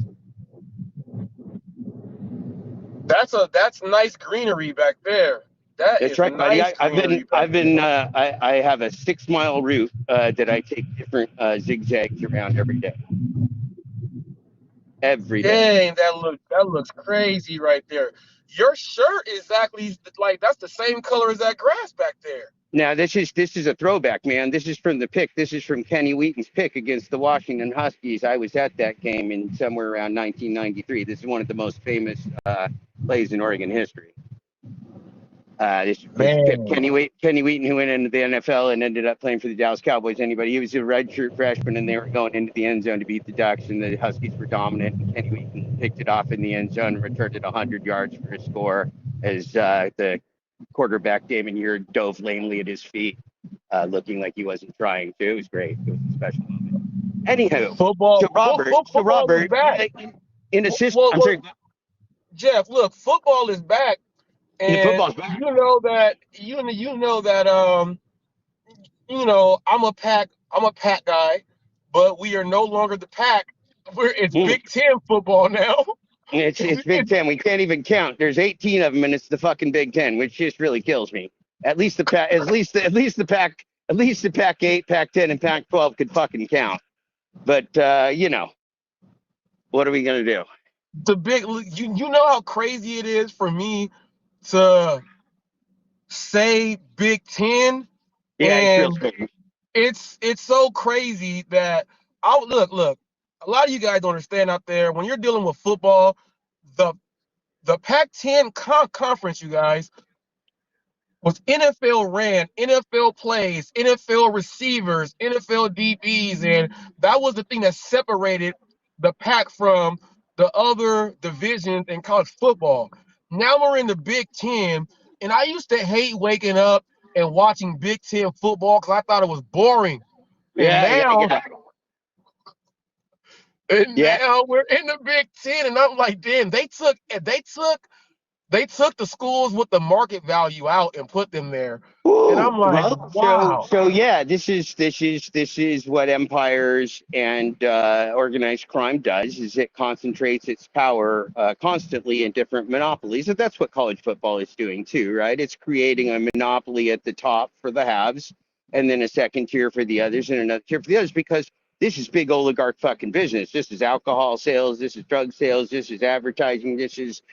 That's nice greenery back there. That That's is right, buddy. nice greenery back there. I have a 6 mile route that I take different zigzags around every day. Every day. Dang, that looks crazy right there. Your shirt is exactly like that's the same color as that grass back there. Now this is a throwback, man. This is from the pick. This is from Kenny Wheaton's pick against the Washington Huskies. I was at that game in somewhere around 1993. This is one of the most famous plays in Oregon history. This pick Man, Kenny Wheaton, who went into the NFL and ended up playing for the Dallas Cowboys. He was a redshirt freshman, and they were going into the end zone to beat the Ducks, and the Huskies were dominant. And Kenny Wheaton picked it off in the end zone and returned it 100 yards for a score as the quarterback Damon Eard dove lamely at his feet, looking like he wasn't trying to. It was great. It was a special moment. Anywho, football, so football is Robert, back. in a system, Well, I'm sorry, Jeff, look, football is back, the and football's back. I'm a pack guy, but we are no longer the pack. It's Big Ten football now. It's Big Ten. We can't even count. There's 18 of them, and it's the fucking Big Ten, which just really kills me. At least the pack, at least the Pac 8, Pac 10, and Pac 12 could fucking count. But what are we gonna do? The big, you know how crazy it is for me to say Big Ten Yeah, it's real and strange. It's so crazy that look. A lot of you guys don't understand out there when you're dealing with football, the the Pac-10 conference, you guys, was NFL ran, NFL plays, NFL receivers, NFL DBs, and that was the thing that separated the Pac from the other divisions in college football. Now we're in the Big Ten, and I used to hate waking up and watching Big Ten football because I thought it was boring. And Yeah, yeah, now, yeah. and Yeah. now we're in the Big Ten, and I'm like, damn, they took the schools with the market value out and put them there. And Woo. I'm like, Well, wow. so yeah, this is what empires and organized crime does. Is it concentrates its power constantly in different monopolies, and that's what college football is doing too, right? It's creating a monopoly at the top for the haves, and then a second tier for the others, and another tier for the others, because this is big oligarch fucking business. This is alcohol sales. This is drug sales. This is advertising. This is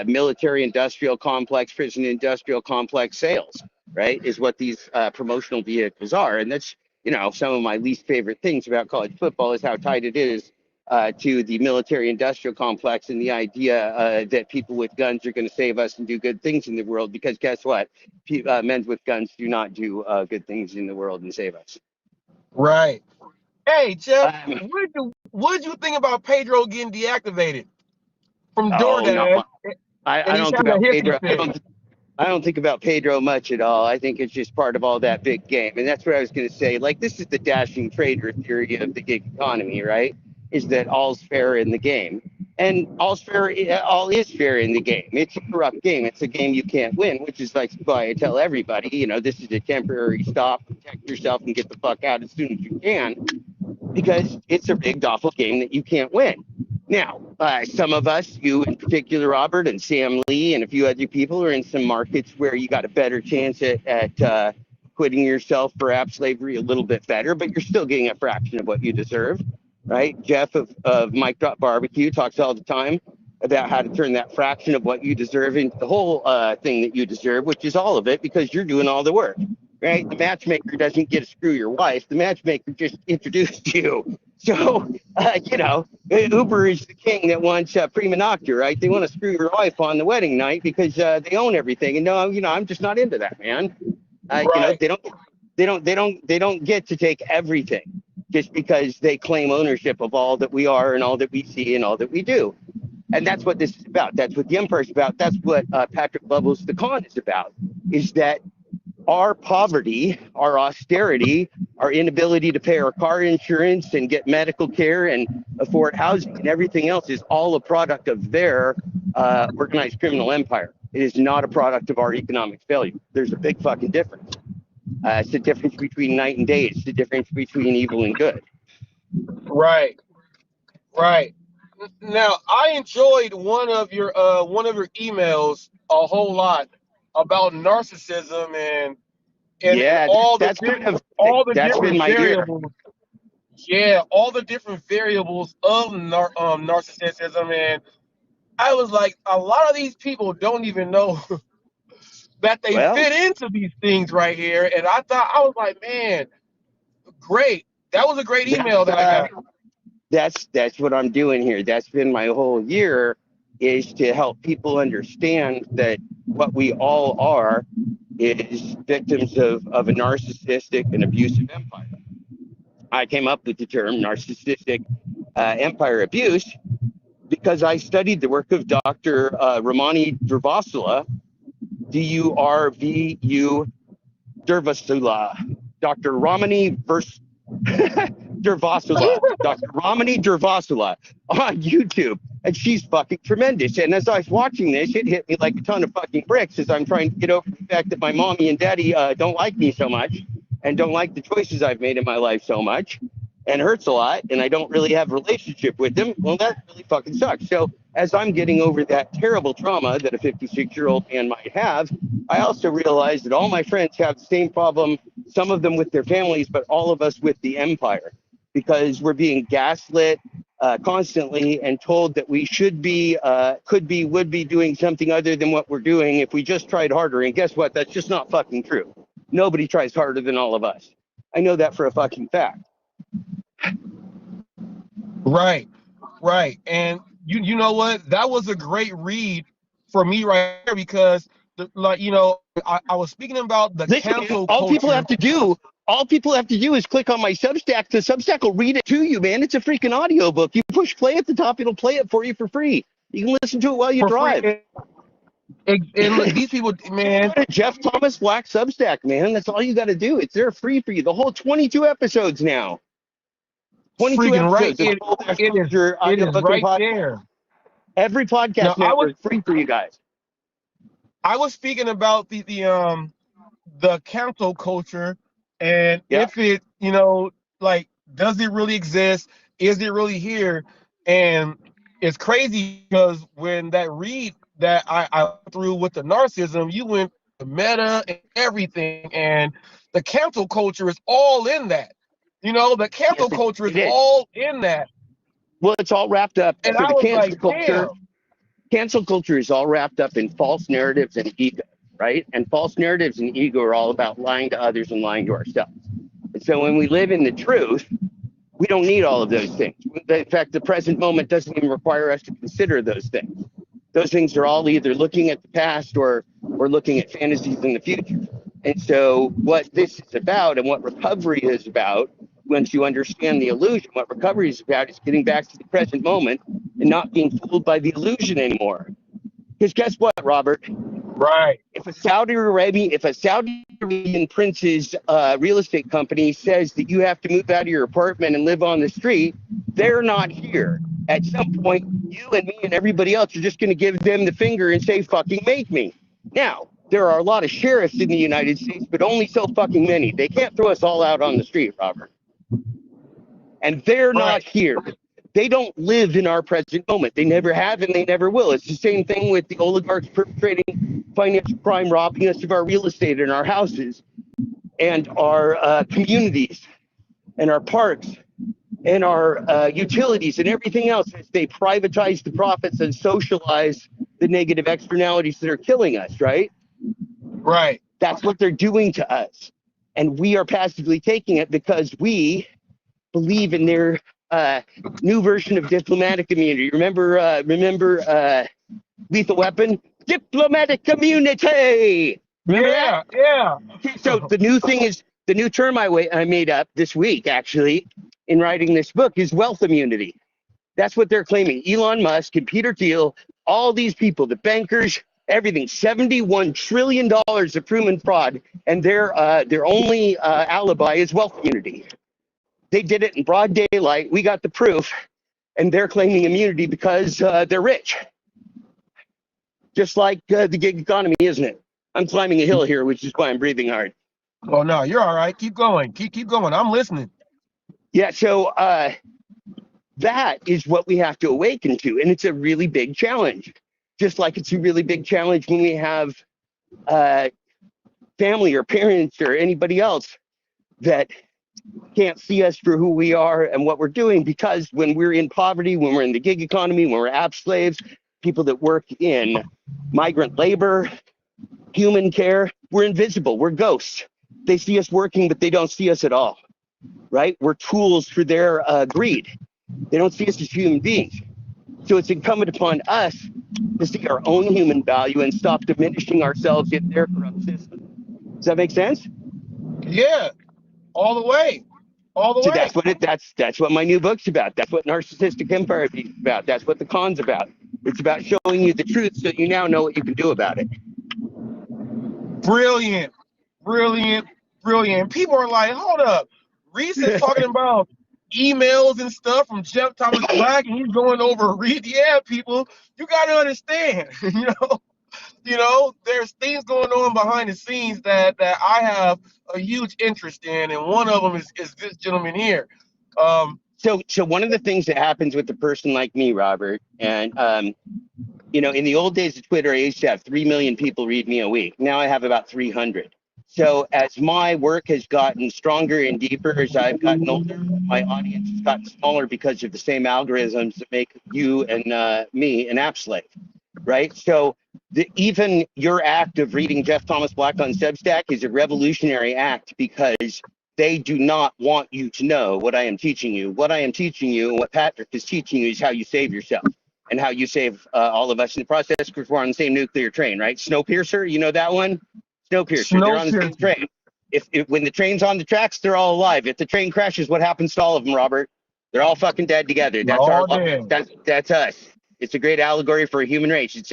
military industrial complex, prison industrial complex sales, right? Is what these promotional vehicles are. And that's, some of my least favorite things about college football is how tight it is to the military industrial complex and the idea that people with guns are going to save us and do good things in the world. Because guess what? Men with guns do not do good things in the world and save us. Right. Hey, Jeff, Um, what did you think about Pedro getting deactivated from oh, not DoorDash much. I and he's don't think having a about hissy Pedro. fit? I don't think about Pedro much at all. I think it's just part of all that big game. And that's what I was going to say. Like, this is the dashing trader theory of the gig economy, right? Is that all's fair in the game. And all is fair in the game. It's a corrupt game. It's a game you can't win, which is like why I tell everybody, this is a temporary stop. Protect yourself and get the fuck out as soon as you can, because it's a rigged, awful game that you can't win. Now, some of us, you in particular, Robert, and Sam Lee, and a few other people, are in some markets where you got a better chance at quitting yourself for app slavery a little bit better, but you're still getting a fraction of what you deserve, right? Jeff of Mike Drop Barbecue talks all the time about how to turn that fraction of what you deserve into the whole thing that you deserve, which is all of it, because you're doing all the work, right? The matchmaker doesn't get to screw your wife. The matchmaker just introduced you. So, Uber is the king that wants prima nocta, right? They want to screw your wife on the wedding night because they own everything. And no, I'm just not into that, man. Right. They don't get to take everything just because they claim ownership of all that we are and all that we see and all that we do. And that's what this is about. That's what the empire is about. That's what Patrick Lovell's The Con is about, is that our poverty, our austerity, our inability to pay our car insurance and get medical care and afford housing and everything else is all a product of their organized criminal empire. It is not a product of our economic failure. There's a big fucking difference. It's the difference between night and day. It's the difference between evil and good. Right. Right. Now, I enjoyed one of your emails a whole lot about narcissism and Yeah, all the that's kind of that's been different my year. variables. Yeah, all the different variables of narcissism, and I was like, a lot of these people don't even know that they Well, fit into these things right here. And I was like, man, great. That was a great email that's that I got. that's what I'm doing here. That's been my whole year, is to help people understand that what we all are is victims of a narcissistic and abusive empire. I came up with the term narcissistic empire abuse because I studied the work of Dr. Ramani Durvasula, Durvu Durvasula, Dr. Durvasula, Dr. Ramani Durvasula on YouTube. And she's fucking tremendous. And as I was watching this, it hit me like a ton of fucking bricks as I'm trying to get over the fact that my mommy and daddy don't like me so much and don't like the choices I've made in my life so much, and hurts a lot, and I don't really have a relationship with them. Well, that really fucking sucks. So as I'm getting over that terrible trauma that a 56-year-old man might have, I also realize that all my friends have the same problem, some of them with their families, but all of us with the empire, because we're being gaslit constantly and told that we should be, could be, would be doing something other than what we're doing if we just tried harder. And guess what? That's just not fucking true. Nobody tries harder than all of us. I know that for a fucking fact. Right, right. And you know what? That was a great read for me right there because I was speaking about the Listen, man, cancel culture. all people have to do is click on my Substack. The Substack will read it to you, man. It's a freaking audiobook. You push play at the top, it'll play it for you for free. You can listen to it while you For free. drive. And look, these people, man, Go to Jeff Thomas Black Substack, man. That's all you got to do. It's there free for you. The whole 22 episodes now. 22 freaking right. episodes. Of full disclosure, It is audiobook and right podcast. there. Every Now podcast network free for you guys. I was speaking about the cancel culture and Yeah. if it, like, does it really exist? Is it really here? And it's crazy because when that read that I went through with the narcissism, you went to meta and everything, and the cancel culture is all in that. The cancel Yes, culture is it is. all in that. Well, it's all wrapped up. And So I the was cancel like, culture, damn. cancel culture is all wrapped up in false narratives and ego, right? And false narratives and ego are all about lying to others and lying to ourselves. And so when we live in the truth, we don't need all of those things. In fact, the present moment doesn't even require us to consider those things. Those things are all either looking at the past or looking at fantasies in the future. And so what this is about and what recovery is about, once you understand the illusion, what recovery is about is getting back to the present moment and not being fooled by the illusion anymore. Because guess what, Robert? Right. If a Saudi Arabian prince's real estate company says that you have to move out of your apartment and live on the street, they're not here. At some point, you and me and everybody else are just going to give them the finger and say, fucking make me. Now, there are a lot of sheriffs in the United States, but only so fucking many. They can't throw us all out on the street, Robert. And they're not here. They don't live in our present moment. They never have and they never will. It's the same thing with the oligarchs perpetrating financial crime, robbing us of our real estate and our houses and our communities and our parks and our utilities and everything else as they privatize the profits and socialize the negative externalities that are killing us, right? Right. That's what they're doing to us. And we are passively taking it because we believe in their new version of diplomatic immunity. Remember Lethal Weapon? Diplomatic immunity! Remember that? Yeah. So the new term I made up this week, actually, in writing this book is wealth immunity. That's what they're claiming. Elon Musk and Peter Thiel, all these people, the bankers, everything, $71 trillion of proven fraud, and their only alibi is wealth immunity. They did it in broad daylight. We got the proof, and they're claiming immunity because they're rich. Just like the gig economy, isn't it? I'm climbing a hill here, which is why I'm breathing hard. Oh no, you're all right. Keep going. Keep going. I'm listening. Yeah, so that is what we have to awaken to, and it's a really big challenge. Just like it's a really big challenge when we have family or parents or anybody else that can't see us for who we are and what we're doing, because when we're in poverty, when we're in the gig economy, when we're app slaves, people that work in migrant labor, human care, we're invisible, we're ghosts. They see us working, but they don't see us at all, right? We're tools for their greed. They don't see us as human beings. So it's incumbent upon us to see our own human value and stop diminishing ourselves in their corrupt system. Does that make sense? Yeah, all the way. All the So way. that's what my new book's about. That's what Narcissistic Empire is about. That's what the con's about. It's about showing you the truth so you now know what you can do about it. Brilliant. People are like, hold up. Reese is talking about emails and stuff from Jeff Thomas Black, and he's going over read. Yeah, people, you got to understand. There's things going on behind the scenes that I have a huge interest in, and one of them is this gentleman here. So one of the things that happens with a person like me, Robert, and in the old days of Twitter, I used to have 3 million people read me a week. Now I have about 300. So as my work has gotten stronger and deeper, as I've gotten older, my audience has gotten smaller because of the same algorithms that make you and me an app slave, right? So even your act of reading Jeff Thomas Black on Substack is a revolutionary act, because They do not want you to know what I am teaching you. What I am teaching you and what Patrick is teaching you is how you save yourself and how you save all of us in the process, because we're on the same nuclear train, right? Snowpiercer, you know that one? Snowpiercer, they're on the same Snowpiercer. train. If when the train's on the tracks, they're all alive. If the train crashes, what happens to all of them, Robert? They're all fucking dead together. They're That's our all law. dead. That's us. It's a great allegory for a human race. It's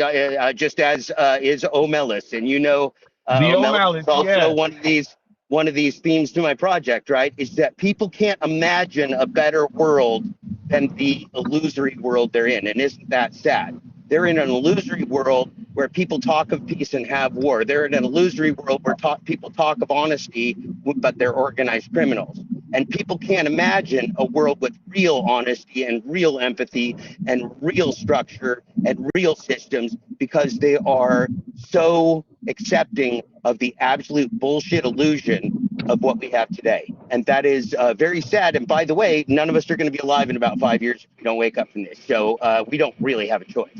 just as is O'Mellis, and you know, The O'Mellis is O'Malley, also yes. one of these themes to my project, right? Is that people can't imagine a better world than the illusory world they're in, and isn't that sad? They're in an illusory world where people talk of peace and have war. They're in an illusory world where people talk of honesty, but they're organized criminals. And people can't imagine a world with real honesty and real empathy and real structure and real systems, because they are so accepting of the absolute bullshit illusion of what we have today. And that is very sad. And by the way, none of us are going to be alive in about 5 years if we don't wake up from this. So we don't really have a choice.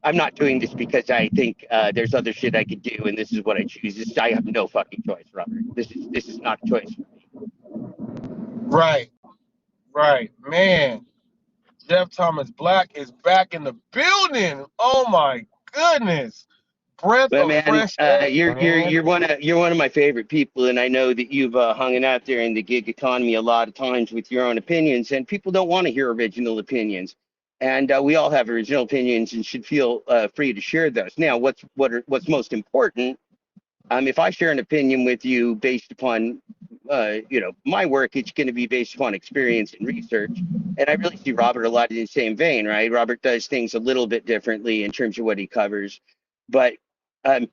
I'm not doing this because I think there's other shit I could do, and this is what I choose. I have no fucking choice, Robert. This is not a choice. Right, right. Man, Jeff Thomas Black is back in the building. Oh my goodness. Breath But of man, fresh air, you're you're man. you're one of my favorite people, and I know that you've hung out there in the gig economy a lot of times with your own opinions, and people don't want to hear original opinions, and we all have original opinions and should feel free to share those. Now, what's most important, if I share an opinion with you based upon my work, it's going to be based upon experience and research, and I really see Robert a lot in the same vein, right? Robert does things a little bit differently in terms of what he covers, but um,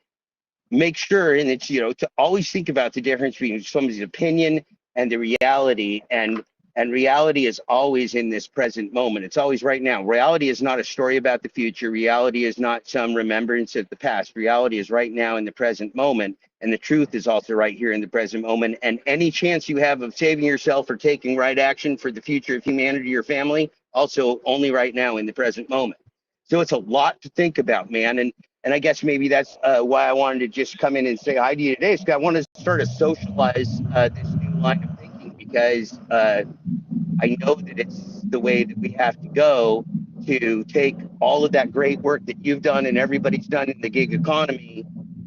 make sure, and it's to always think about the difference between somebody's opinion and the reality, and reality is always in this present moment. It's always right now. Reality is not a story about the future. Reality is not some remembrance of the past. Reality is right now in the present moment, and the truth is also right here in the present moment. And any chance you have of saving yourself or taking right action for the future of humanity or family, also only right now in the present moment. So it's a lot to think about, man. And I guess maybe that's why I wanted to just come in and say hi to you today. So I want to sort of socialize this new line of thinking, because I know that it's the way that we have to go to take all of that great work that you've done and everybody's done in the gig economy,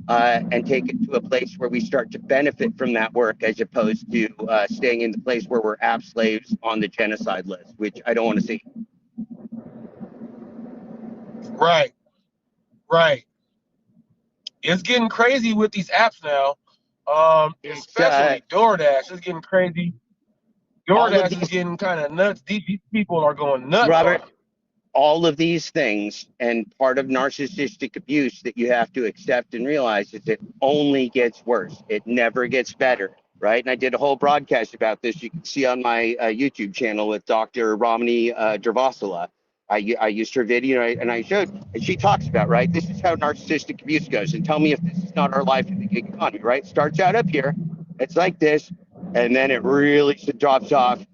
and take it to a place where we start to benefit from that work, as opposed to staying in the place where we're app slaves on the genocide list, which I don't want to see. Right, right. It's getting crazy with these apps now. It's Especially DoorDash. It's getting crazy. all of DoorDash is these, getting kind of nuts. These people are going nuts on Robert. it. All of these things, and part of narcissistic abuse that you have to accept and realize, is it only gets worse. It never gets better, right? And I did a whole broadcast about this. You can see on my YouTube channel with Dr. Ramani Durvasula. I used her video, and I showed, and she talks about, right, this is how narcissistic abuse goes. And tell me if this is not our life in the gig economy, right? Starts out up here, it's like this, and then it really drops off,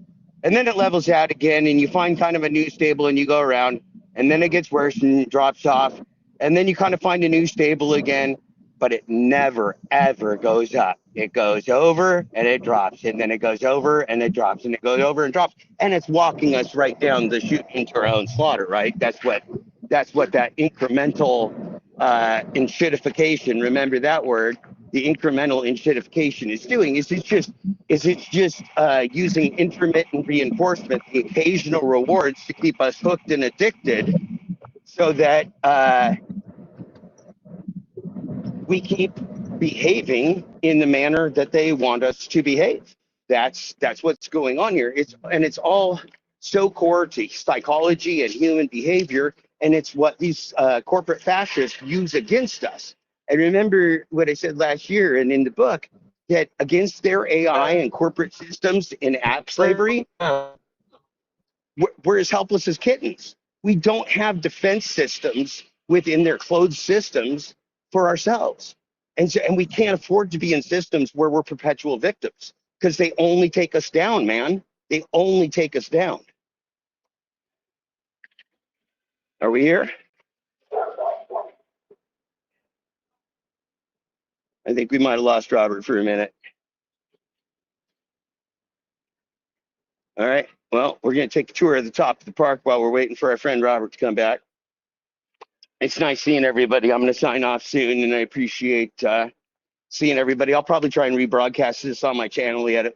and then it levels out again, and you find kind of a new stable, and you go around, and then it gets worse and drops off, and then you kind of find a new stable again, but it never ever goes up. It goes over and it drops, and then it goes over and it drops, and it goes over and drops, and it's walking us right down the chute into our own slaughter, right? That's what that incremental enshittification, remember that word, the incremental enshittification is doing. Is it's just using intermittent reinforcement, the occasional rewards, to keep us hooked and addicted, so that we keep behaving in the manner that they want us to behave. That's what's going on here. It's all so core to psychology and human behavior, and it's what these corporate fascists use against us. And remember what I said last year and in the book, that against their AI and corporate systems in app slavery, we're as helpless as kittens. We don't have defense systems within their closed systems for ourselves. And we can't afford to be in systems where we're perpetual victims, because they only take us down, man. They only take us down. Are we here? I think we might have lost Robert for a minute. All right. Well, we're going to take a tour of the top of the park while we're waiting for our friend Robert to come back. It's nice seeing everybody. I'm going to sign off soon, and I appreciate seeing everybody. I'll probably try and rebroadcast this on my channel yet.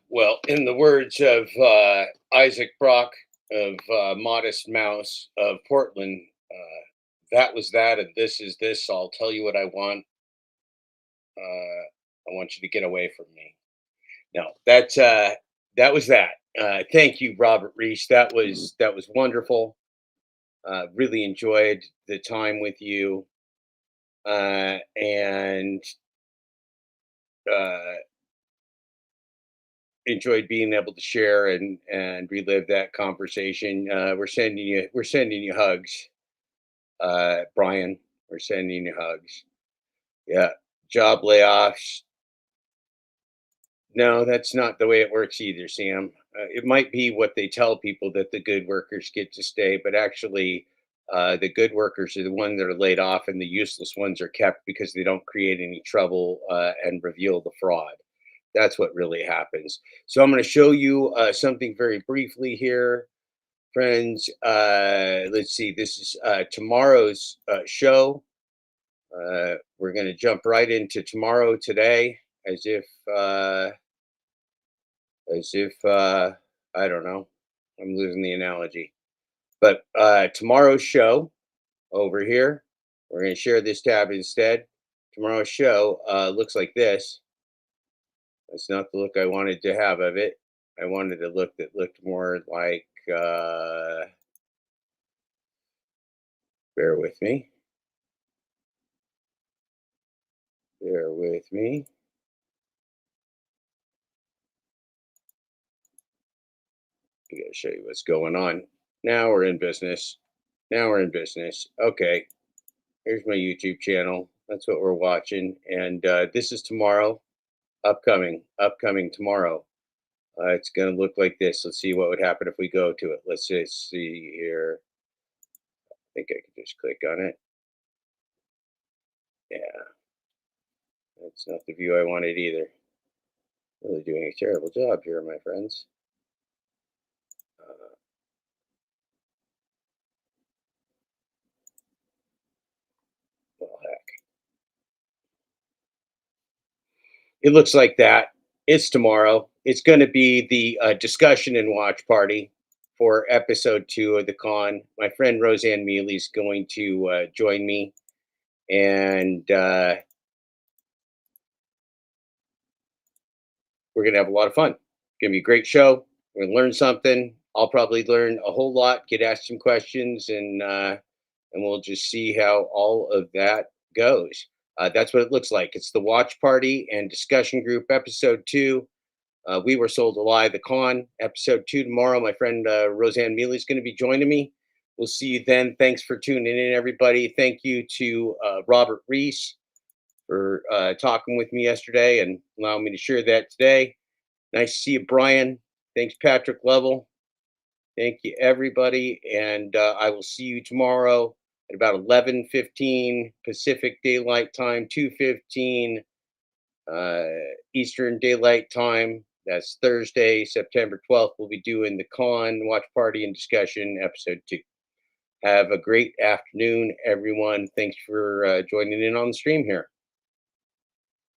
Well, in the words of Isaac Brock of Modest Mouse of Portland, that was that, and this is this. I'll tell you what I want. I want you to get away from me. No, that was that. Thank you, Robert Reese. That was wonderful. Really enjoyed the time with you, and uh, enjoyed being able to share and relive that conversation. We're sending you hugs, Brian. We're sending you hugs. Yeah, job layoffs. No, that's not the way it works either, Sam. It might be what they tell people that the good workers get to stay, but actually, the good workers are the ones that are laid off, and the useless ones are kept because they don't create any trouble and reveal the fraud. That's what really happens. So I'm going to show you something very briefly here, friends. Let's see. This is tomorrow's show. We're going to jump right into tomorrow today, as if as if I don't know. I'm losing the analogy. But tomorrow's show over here, we're going to share this tab instead. Tomorrow's show looks like this. That's not the look I wanted to have of it. I wanted a look that looked more like, bear with me. Bear with me. I gotta show you what's going on. Now we're in business. Now we're in business. Okay. Here's my YouTube channel. That's what we're watching. And this is tomorrow. Upcoming tomorrow. It's going to look like this. Let's see what would happen if we go to it. Let's just see here. I think I can just click on it. Yeah, that's not the view I wanted either. Really doing a terrible job here, my friends. Well, heck. It looks like that. It's tomorrow. It's going to be the discussion and watch party for episode 2 of the con. My friend Roseanne Miele is going to join me, and we're going to have a lot of fun. It's going to be a great show. We're going to learn something. I'll probably learn a whole lot, get asked some questions, and we'll just see how all of that goes. That's what it looks like. It's the watch party and discussion group, episode 2. We Were Sold a Lie, the con, episode 2 tomorrow. My friend Roseanne Miele is going to be joining me. We'll see you then. Thanks for tuning in, everybody. Thank you to Robert Reese for talking with me yesterday and allowing me to share that today. Nice to see you, Brian. Thanks, Patrick Level. Thank you, everybody. And I will see you tomorrow at about 11:15 Pacific Daylight Time, 2:15 Eastern Daylight Time. That's Thursday, September 12th. We'll be doing the con, watch party, and discussion, episode 2. Have a great afternoon, everyone. Thanks for joining in on the stream here.